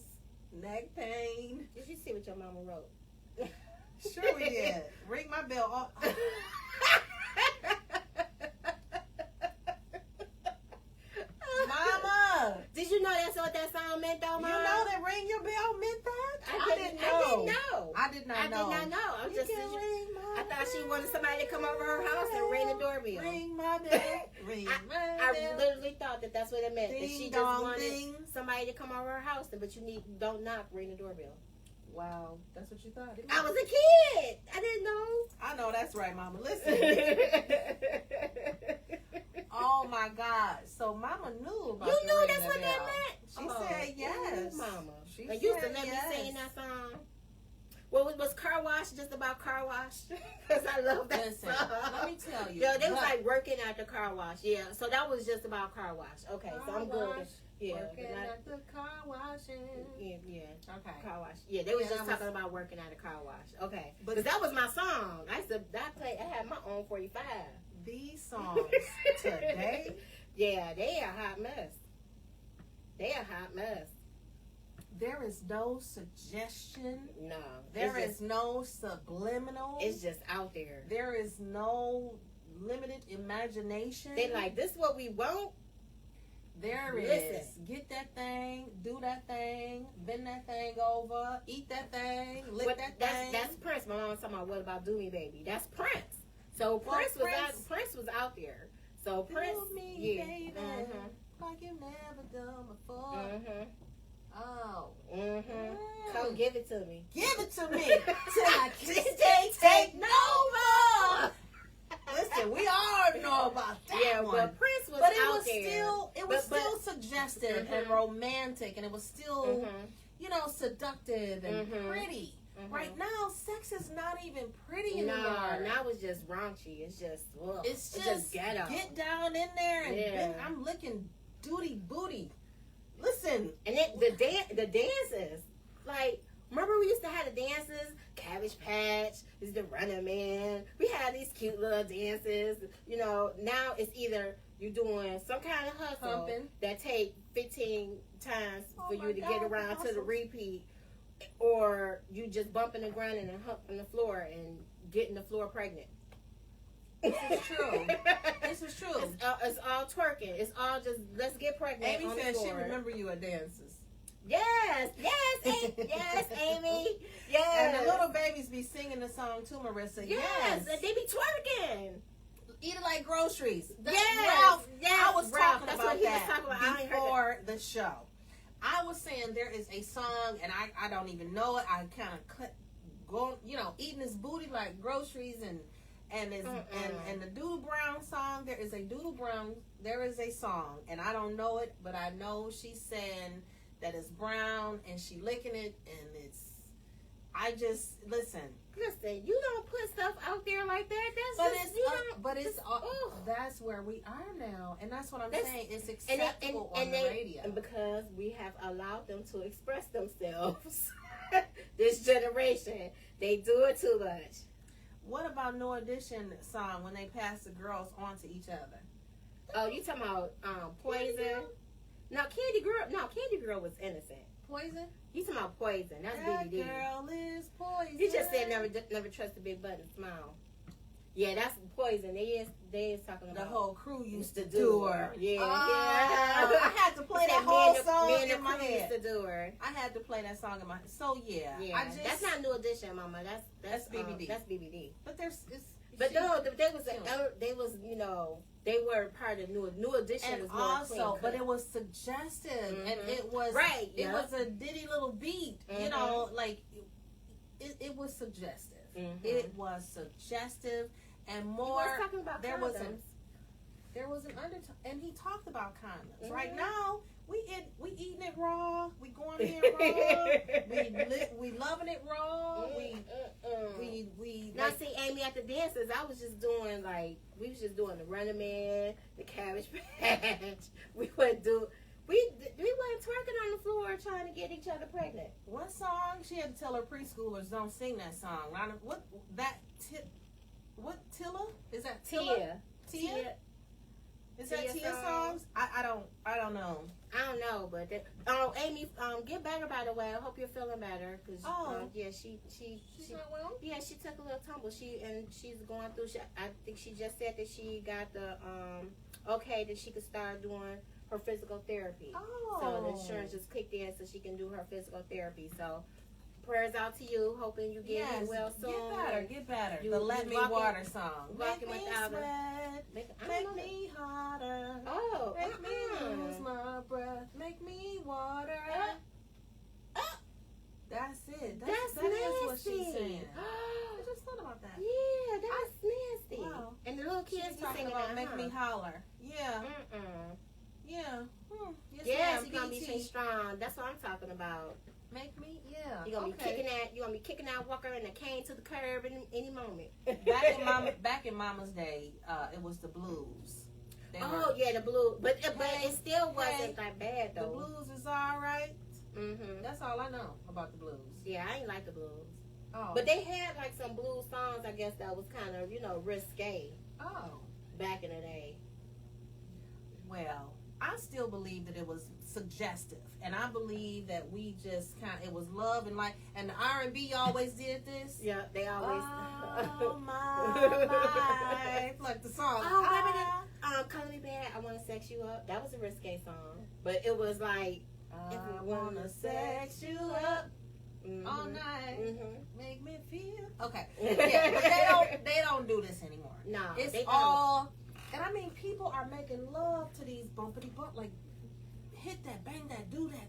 neck pain. Did you see what your mama wrote? Sure we did. Ring my bell. Did you know that's what that song meant, though, Mom? You know that ring your bell meant that? I didn't know. I did not know. I'm just. I thought she wanted somebody to come over her house and ring the doorbell. Ring my bell. Ring my bell. I literally thought that's what it meant. Ding, that she just dong, wanted ding. somebody to come over her house, but don't knock, ring the doorbell. Wow, that's what you thought. I was a kid. I didn't know. I know that's right, Mama. Listen. Oh my God! So Mama knew about. You knew that's what that meant. She said yes, Mama. She used to let yes. me sing that song. Well, was Car Wash just about car wash? Because I love that song. Let me tell you. Yo, they was like working at the car wash. Yeah, so that was just about car wash. Okay, so I'm good. Yeah, working at the car washing. Yeah. Okay. Car wash. Yeah, they was just talking about working at a car wash. Okay, because that was my song. I had my own 45. These songs today. Yeah, they a hot mess. They a hot mess. There is no suggestion. No. There is no subliminal. It's just out there. There is no limited imagination. They like, this is what we want. There is. Get that thing, do that thing, bend that thing over, eat that thing, lick that thing. That's Prince. My mom was talking about what about Do Me Baby. That's Prince. So Prince was out there. So Prince, me, baby, like you never done before. Oh. Come give it to me. Give it to me till I can't take no more. Listen, we all know about that. Yeah, one. but Prince was out there. It was still suggestive and romantic, and it was still, seductive and pretty. Right now, sex is not even pretty anymore. Now it's just raunchy. It's just, ugh. It's just ghetto. Get down in there and I'm licking duty booty. Listen, and then the dances, like, remember we used to have the dances, Cabbage Patch, is the Running Man. We had these cute little dances. Now it's either you're doing some kind of hustle that take 15 times for you to get around to the repeat, or you just bumping the ground and humping the floor and getting the floor pregnant. This is true. This is true. It's all twerking. It's all just, let's get pregnant. Amy on said the floor. she remember you at dances. Yes, Amy. Yes. And the little babies be singing the song too, Marissa. Yes. They be twerking. Eat it like groceries. Yes. I was talking That's about what he was that talking about. before the show. I was saying there is a song, and I don't even know it. I kind of eating his booty like groceries and the Doodle Brown song. There is a song, and I don't know it, but I know she's saying that it's brown and she licking it, and listen, you don't put stuff out there like that. That's where we are now, and that's what I'm saying. It's acceptable on the radio, and because we have allowed them to express themselves. This generation, they do it too much. What about New Edition song when they pass the girls on to each other? Oh, you talking about Poison? No, Candy Girl was innocent. Poison? You talking about Poison? That's that BBD. Girl is poison. You just said never trust a big button smile. Yeah, that's Poison. They is talking about the whole crew used to do her. Yeah, I had to play that whole song in my head. Used to do her. I had to play that song in my head. So yeah. That's not New Edition, Mama. That's BBD. That's BBD. But they were part of New Edition. And was more also, but it was suggestive, and it was right. It was a ditty little beat. Like it was suggestive. It was suggestive, and more. He was talking about condoms. There was an undertone, and he talked about condoms. Right now, we eating it raw. We going in raw. we loving it raw. We now see Amy at the dances. I was just doing we was just doing the Running Man, the Cabbage Patch. We wasn't twerking on the floor trying to get each other pregnant. One song she had to tell her preschoolers don't sing that song. What Tilla? Is that Tilla? Tia? Is that Tia songs? I don't know. I don't know, but Amy, get better by the way. I hope you're feeling better because she's not well. Yeah, she took a little tumble. She's going through. I think she just said that she got the okay that she could start doing her physical therapy. Oh. So the insurance just kicked in so she can do her physical therapy. So prayers out to you, hoping you get well soon. Get better. The Let Me Water song. Make me sweat, make me hotter. Oh, make me lose my breath, make me water. That's it. That is what she's saying. I just thought about that. Yeah, that's nasty. Wow. And the little kids talking singing about that, make me holler. Yeah. Yeah. Yes, you're gonna be strong. That's what I'm talking about. Make me, yeah. You're gonna be kicking that walker in a cane to the curb in any moment. Back in Mama's day, it was the blues. The blues, but it still wasn't that bad though. The blues is all right. Mm-hmm. That's all I know about the blues. Yeah, I ain't like the blues. Oh. But they had like some blues songs, I guess, that was kind of, risque. Oh. Back in the day. Well, I still believe that it was suggestive, and I believe that we just it was love and and the R&B always did this. Yeah, they always. Oh my! Like the song. Color Me Bad, I Wanna Sex You Up. That was a risque song, but it was like, if I wanna sex you up all night, make me feel. Okay, yeah, but they don't do this anymore. No, it's all. And I mean, people are making love to these bumpity bump, like hit that, bang that, do that,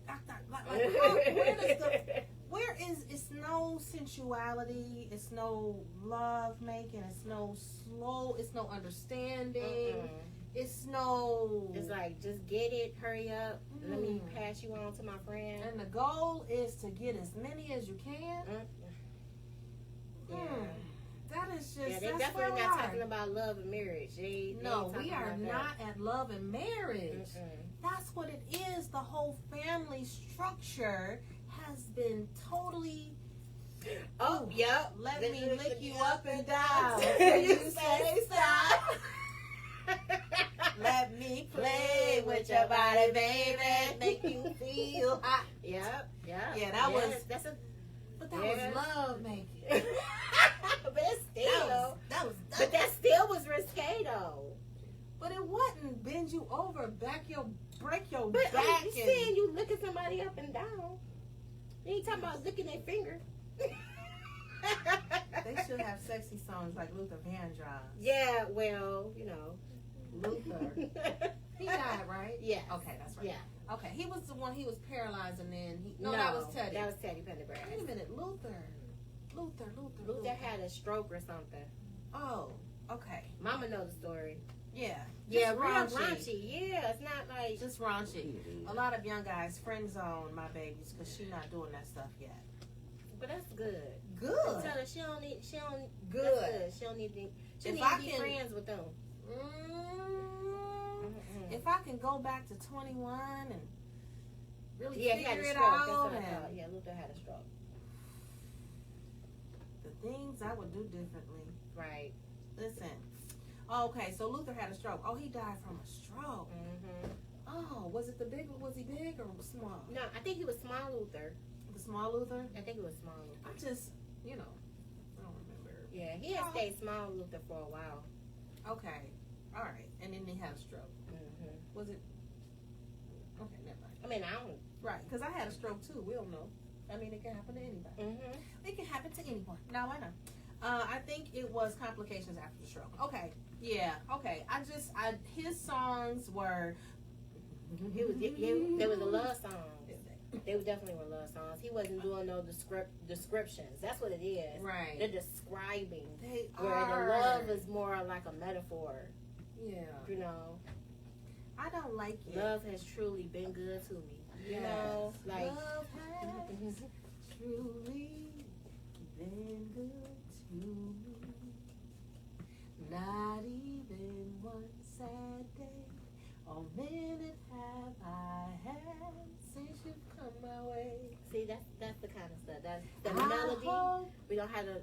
where is it's no sensuality, it's no love making, it's no understanding, it's like just get it, hurry up, let me pass you on to my friend. Mm-hmm. And the goal is to get as many as you can. That is just. Yeah, they're definitely not talking about love and marriage. We are not at love and marriage. That's what it is. The whole family structure has been totally. Oh, yep. Let me lick you up and down. You say stop. Let me play with your body, baby. Make you feel hot. Yep. Yeah, that was. But that was love making. But that still was risque though. But it wouldn't bend you over, break your back. You saying you licking somebody up and down. You ain't talking about licking their finger. They should have sexy songs like Luther Vandross. Yeah, well, Luther. He died, right? Yeah. Okay, that's right. Yeah. Okay, he was the one, he was paralyzed and then that was Teddy. That was Teddy Pendergrass. Wait a minute, Luther had a stroke or something. Oh, okay. Mama knows the story. Yeah. Yeah, real raunchy. Yeah, it's not like... Just raunchy. A lot of young guys friend zone my babies because she's not doing that stuff yet. But that's good. Good. Tell her she don't need... Good. That's good. She don't need to be friends with them. If I can go back to 21 and really figure it out. Yeah, Luther had a stroke. The things I would do differently. Right. Listen. Okay, so Luther had a stroke. Oh, he died from a stroke. Oh, was he big or small? No, I think he was small Luther. The small Luther? I think he was small Luther. I just, I don't remember. Yeah, he had stayed small Luther for a while. Okay. All right. And then he had a stroke. Was it? Okay, never mind. I mean, I don't. Right, because I had a stroke too. We don't know. I mean, it can happen to anybody. It can happen to anyone. Now I know. I think it was complications after the stroke. Okay. Yeah. Okay. His songs were. There was a love song. They definitely were love songs. He wasn't doing no descriptions. That's what it is. Right. They're describing. Where the love is more like a metaphor. Yeah. I don't like it. Love has truly been good to me. Yes. Love has truly been good to me. Not even one sad day or minute have I had since you've come my way. See, that's the kind of stuff. That's the melody. We don't have to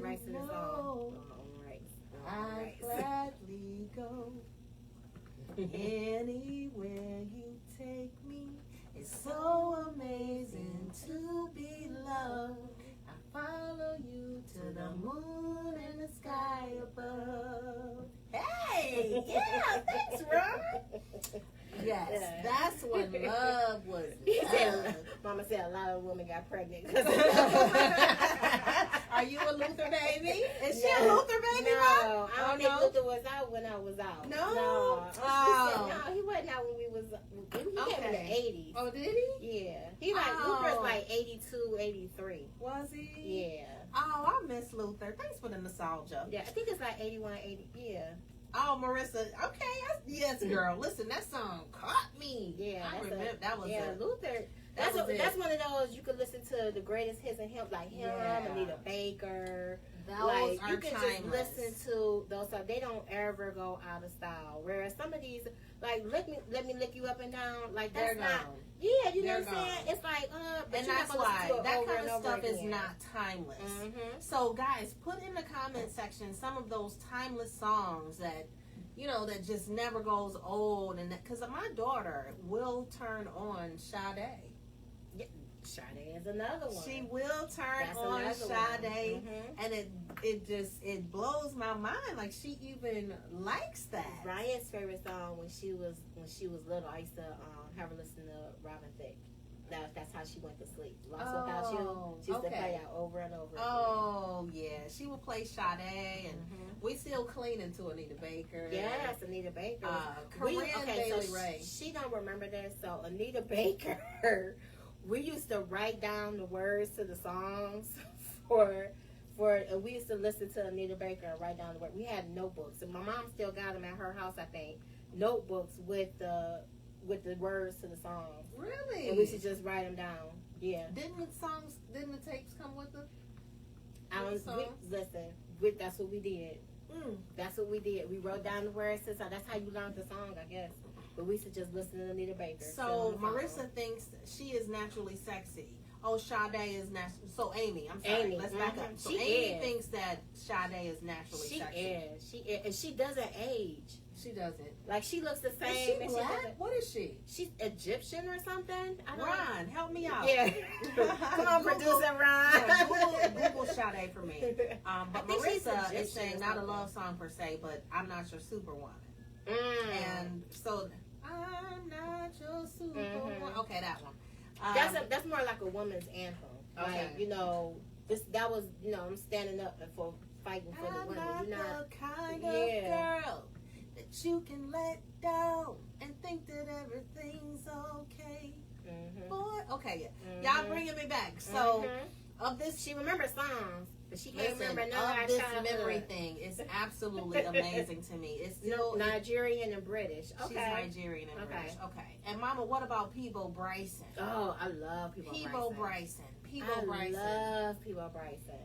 write to the song. I gladly go anywhere you take me. It's so amazing to be loved. I follow you to the moon and the sky above. Hey, yeah, thanks, Ron. Yes, that's what love was. Mama said a lot of women got pregnant. Are you a Luther baby? Is she a Luther baby? No, I don't think Luther was out when I was out. No. No, he wasn't out when we was. He came in the 80s. Oh, did he? Yeah. He Luther's like 82, 83. Was he? Yeah. Oh, I miss Luther. Thanks for the nostalgia. Yeah, I think it's like 81, 80. Yeah. Oh, Marissa. Okay. Yes, girl. Listen, that song caught me. Yeah. I remember that was it. Luther. That's one of those you could listen to the greatest hits of him, like him, Anita Baker. Those are you can timeless. just listen to those songs. They don't ever go out of style. Whereas some of these, like let me lick you up and down, like that's not. Yeah, you know what I'm saying? It's like, but and that's why that kind of stuff is not timeless. Mm-hmm. So, guys, put in the comment section some of those timeless songs that, you know, that just never goes old. And because my daughter will turn on Sade. Yeah, Sade is another one. She will turn on Sade, and it blows my mind. Like she even likes that. Brian's favorite song when she was little, I used to have her listen to Robin Thicke. That's how she went to sleep. Lost Without You. She used to play that over and over. Oh yeah, she would play Sade, and we still cleaning to Anita Baker. Yes, Anita Baker. Corinne Bailey Rae. She don't remember this. So Anita Baker, we used to write down the words to the songs and we used to listen to Anita Baker and write down the words. We had notebooks, and my mom still got them at her house, I think. Notebooks with the words to the songs. Really? And we should just write them down. Yeah. Didn't the tapes come with them? Listen, that's what we did. That's what we did. We wrote down the words to the song. That's how you learned the song, I guess. But we used to just listen to Anita Baker. So Marissa thinks she is naturally sexy. Oh, Sade is natural. So Amy, I'm sorry. Let's back up. So Amy thinks that Sade is naturally sexy. She is. And she doesn't age. She doesn't. Like, she looks the same. Is she black? What is she? She's Egyptian or something. Ron, help me out. Yeah. Come on, producer Ron. Google Sade for me. But Marissa is saying not a love song per se, but I'm Not Your Superwoman. And so, I'm not your superwoman. Okay, that one. That's more like a woman's anthem. Okay. Like, that was, I'm standing up for fighting for the women. I'm not the kind of girl that you can let down and think that everything's okay. Boy, okay, y'all bringing me back. So, of this, she remembers songs, but she can't remember none of our this childhood. memory thing. It's absolutely amazing to me. It's still Nigerian and British. Okay. She's Nigerian and British. Okay. And Mama, what about Peebo Bryson? Oh, I love Peebo Bryson. I love Peebo Bryson.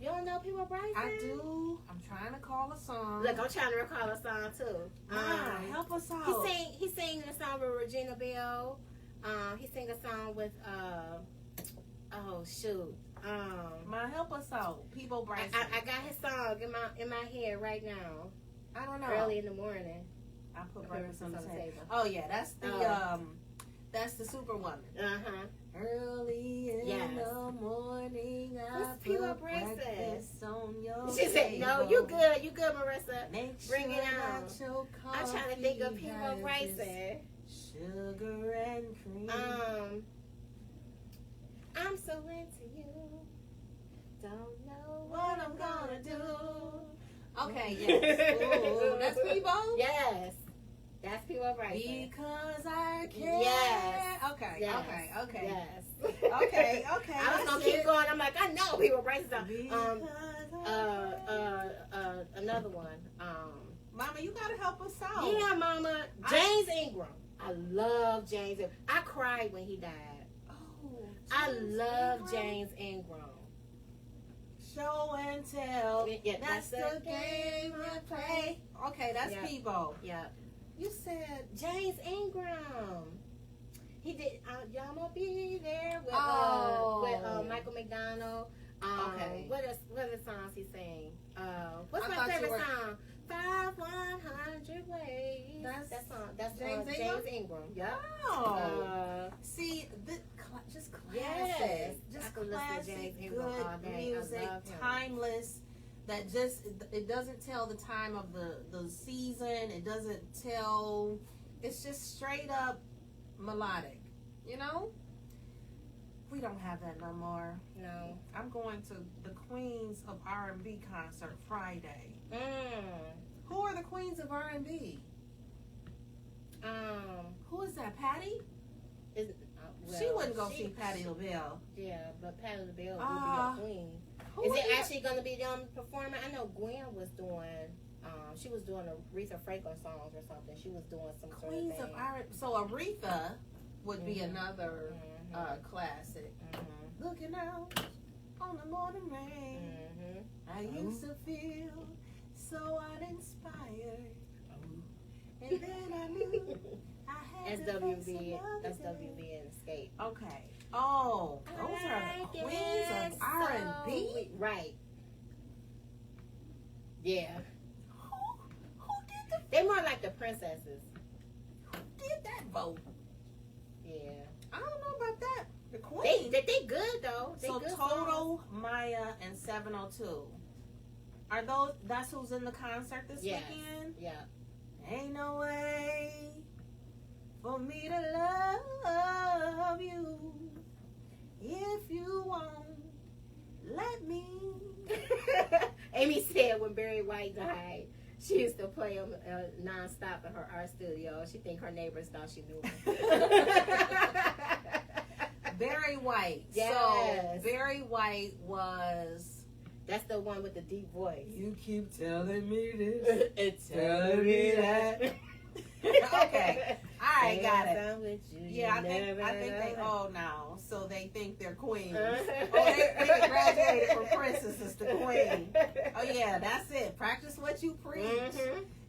You don't know Peebo Bryson? I do. I'm trying to call a song. Look, I'm trying to recall a song too. Help us out. He sang the song with Regina Bell. He sang a song with oh shoot. Help us out. Peebo Bryson. I got his song in my head right now. I don't know. Early in the morning. I put breakfast on the table. Oh yeah, that's the Superwoman. Early in the morning, I put breakfast on your table. She said, "No, you good, Marissa. Bring it on." I'm trying to think of Peebo Bryson. Sugar and cream. I'm so into you. Don't know what I'm gonna do. Okay, yes. Ooh, that's Peebo? Yes. That's Peebo Bryson. Because I can. Yes. Okay. Yes. Okay. Yes. Okay. I was gonna keep going. I'm like, I know Peebo Bryson. Another one. Mama, you gotta help us out. Yeah, Mama. James Ingram. I love James Ingram. I cried when he died. Oh, I love James Ingram. Show and tell. Yeah, that's the game you play. Okay, that's Peebo. Yeah. You said James Ingram. He did. Y'all be there with Michael McDonald. Okay. What are the songs he sang? What's my favorite song? 5,100 Ways. That song. That's James Ingram. Yeah. Oh. See, just classic. Yes. Just classic. James Ingram good all day. music, timeless. That just it doesn't tell the time of the season. It doesn't tell. It's just straight up melodic, you know? We don't have that no more. No. I'm going to the Queens of R&B concert Friday. Who are the Queens of R&B? Who is that? Patty? She wouldn't go see Patti LaBelle. Yeah, but Patti LaBelle would be a queen. Is it actually going to be them performing? I know Gwen was doing. She was doing Aretha Franklin songs or something. She was doing some Queens sort of R&B. So Aretha would be another classic. Looking out on the morning rain, I used to feel so uninspired, and then I knew I had SWV and Escape. Okay. Oh, those are the Queens of R&B, right? Yeah. Who did the? They more like the princesses. Who did that vote? Yeah. I don't know about that. The Queens. They good though. So good Total, Maya, and 702. Are those? That's who's in the concert this weekend? Yeah. Ain't no way for me to love you if you won't let me. Amy said when Barry White died, she used to play him nonstop in her art studio. She think her neighbors thought she knew him. Barry White. Yes. So Barry White was. That's the one with the deep voice. You keep telling me this. It's telling me that. Okay. All right, got it. Yeah, I think they all now, so they think they're queens. They graduated from princesses to queen. Oh yeah, that's it. Practice what you preach.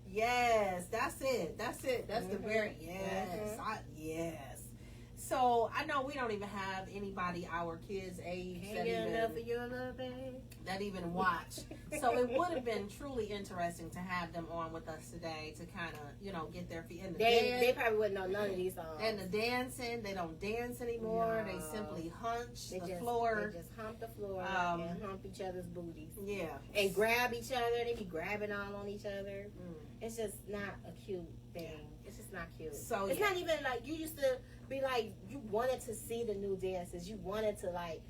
Yes, that's it. That's the very yes. So I know we don't even have anybody our kids' age that even watch. So it would have been truly interesting to have them on with us today to kind of, get their feet in the dance. They probably wouldn't know none of these songs. And the dancing, they don't dance anymore. No. They simply hunch the floor. They just hump the floor and hump each other's booties. Yeah. And grab each other. They be grabbing all on each other. It's just not a cute thing. It's just not cute. So it's not even like you used to be like, you wanted to see the new dances. You wanted to like,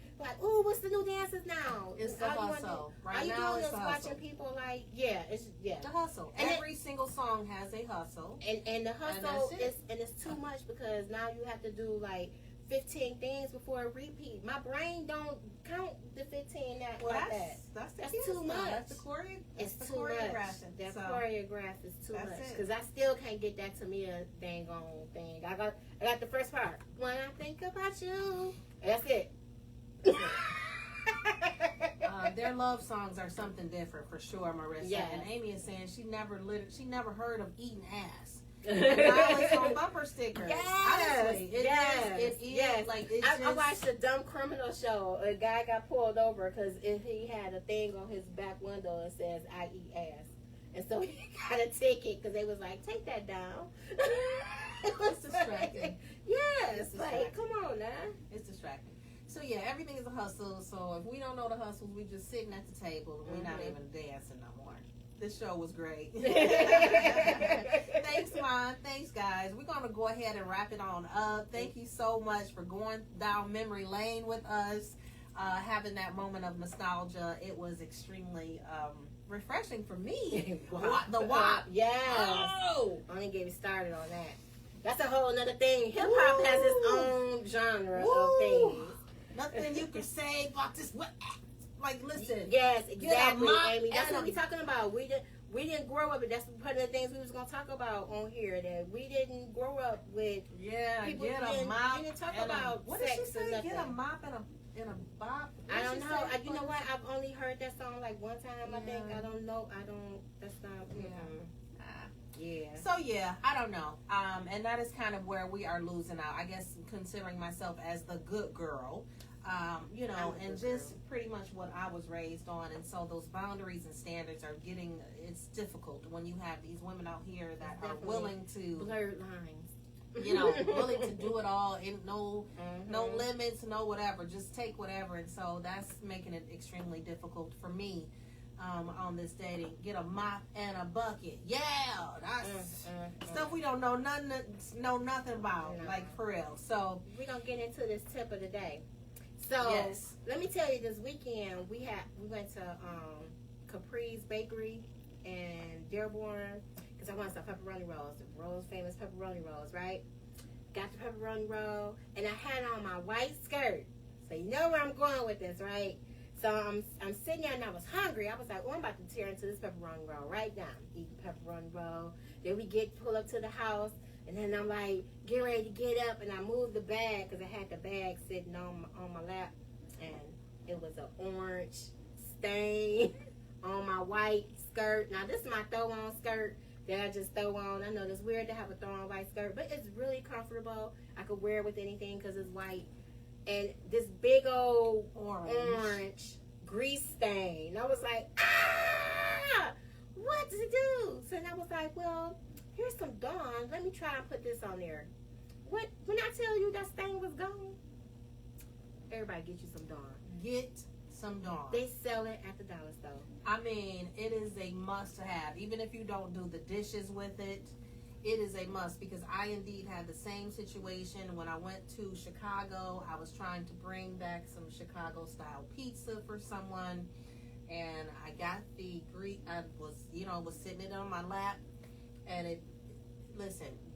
ooh, what's the new dances now? It's the hustle. Right now it's the hustle. Watching people like, it's the hustle. And every single song has a hustle. And the hustle it's too much because now you have to do like 15 things before a repeat. My brain don't count the 15 that. That's too much. That's the choreograph. It's too much. That choreograph is too much because I still can't get that to me a dang on thing. I got the first part. When I think about you, and that's it. Their love songs are something different for sure, Marissa. Yeah. And Amy is saying she never heard of eating ass. And now it's on bumper stickers. Yes. Honestly, it is. Like I watched a Dumb Criminal show. A guy got pulled over because he had a thing on his back window that says "I eat ass," and so he got a ticket because they was like, "Take that down." It's distracting. Yes, come on now. It's distracting. So yeah, everything is a hustle. So if we don't know the hustles, we just sitting at the table and we're not even dancing no more. This show was great. Thanks, Mom. Thanks, guys. We're going to go ahead and wrap it on up. Thank you so much for going down memory lane with us, having that moment of nostalgia. It was extremely refreshing for me. The WAP. Yes. Oh! I only get started on that. That's a whole other thing. Hip-hop has its own genre of things. Nothing you can say about this. Like, listen. Yes, exactly, Amy. That's what we're talking about. We didn't grow up. That's one of the things we was gonna talk about on here. That we didn't grow up with. Yeah, people get a mop. We didn't talk about what sex did she say? or nothing. Get a mop and a bop. I don't know. You know what? I've only heard that song like one time. I think. I don't know. That's not. Yeah. So yeah, I don't know. And that is kind of where we are losing out. I guess considering myself as the good girl. And just pretty much what I was raised on. And so those boundaries and standards are it's difficult when you have these women out here that are willing to blurred lines. Willing to do it all and no limits, no whatever, just take whatever. And so that's making it extremely difficult for me on this dating. Get a mop and a bucket. Yeah, that's stuff we don't know nothing about, like for real. So we're gonna get into this tip of the day. So let me tell you, this weekend we went to Capri's Bakery in Dearborn because I wanted some pepperoni rolls, the Rose famous pepperoni rolls, right? Got the pepperoni roll, and I had on my white skirt. So you know where I'm going with this, right? So I'm sitting there and I was hungry. I was like, oh, I'm about to tear into this pepperoni roll right now. Eat the pepperoni roll. Then we pull up to the house, and then I'm like, get ready to get up, and I moved the bag because I had the bag sitting on my lap, and it was an orange stain on my white skirt. Now this is my throw-on skirt that I just throw on. I know it's weird to have a throw-on white skirt, but it's really comfortable. I could wear it with anything because it's white. And this big old orange grease stain. I was like, what to do? So then I was like, well, here's some Dawn. Let me try and put this on there. When I tell you that stain was gone, everybody get you some Dawn. Get some Dawn. They sell it at the dollar store. I mean, it is a must to have. Even if you don't do the dishes with it, it is a must, because I indeed had the same situation when I went to Chicago. I was trying to bring back some Chicago style pizza for someone, and I got I was sitting it on my lap, and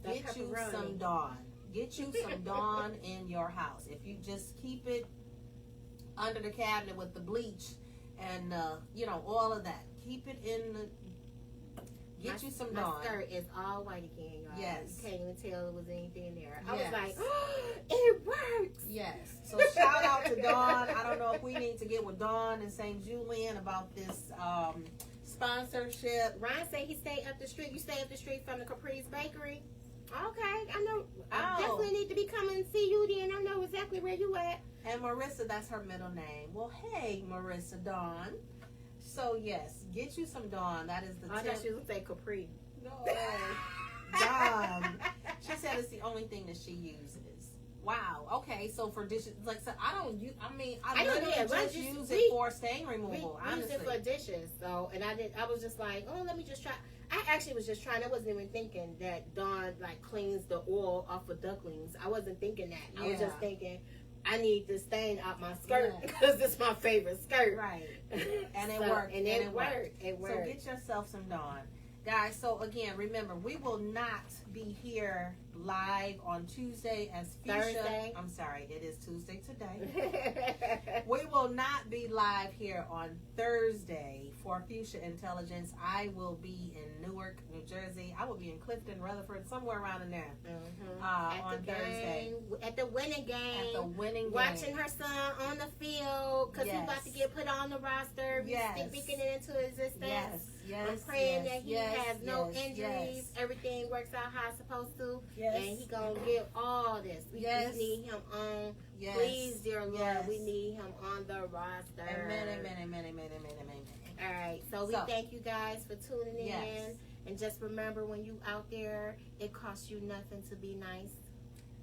get you some Dawn. Get you some Dawn in your house. If you just keep it under the cabinet with the bleach and all of that, keep it in the. Get you some Dawn. My skirt is all white again, y'all. Yes. You can't even tell there was anything there. I was like, oh, it works. Yes. So shout out to Dawn. I don't know if we need to get with Dawn and St. Julian about this sponsorship. Ryan said he stayed up the street. You stay up the street from the Capri's Bakery? Okay. I know. I definitely need to be coming and see you then. I know exactly where you at. And Marissa, that's her middle name. Well, hey, Marissa Dawn. So yes, get you some Dawn. That is the tip. I thought she would say Capri. No, Dawn. She said it's the only thing that she uses. Wow. Okay. So for dishes, I don't use it for stain removal. We use it for dishes. So, and I was just like, oh, let me just try. I actually was just trying. I wasn't even thinking that Dawn cleans the oil off of ducklings. I wasn't thinking that. I was just thinking, I need this stain out my skirt because this is my favorite skirt. Right. And it worked. And it worked. So get yourself some Dawn. Guys, so again, remember, we will not be here live on Tuesday as Thursday. I'm sorry, it is Tuesday today. We will not be live here on Thursday for Fuchsia Intelligence. I will be in Newark, New Jersey. I will be in Clifton, Rutherford, somewhere around in there on Thursday. At the winning game. At the winning game. Watching her son on the field because he's about to get put on the roster. Speaking it into existence. I'm praying that he has no injuries. Everything works out how it's supposed to. And he going to get all this. We need him on. Please, dear Lord, we need him on the roster. Amen. All right. So we thank you guys for tuning in. And just remember, when you out there, it costs you nothing to be nice.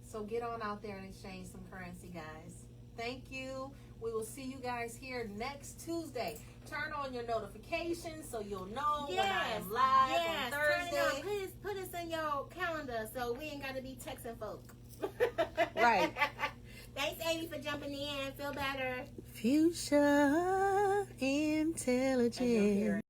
So get on out there and exchange some currency, guys. Thank you. We will see you guys here next Tuesday. Turn on your notifications so you'll know when I am live on Thursday. Turn it on. Put us in your calendar so we ain't got to be texting folk. Right. Thanks, Amy, for jumping in. Feel better. Fuchsia Intelligence.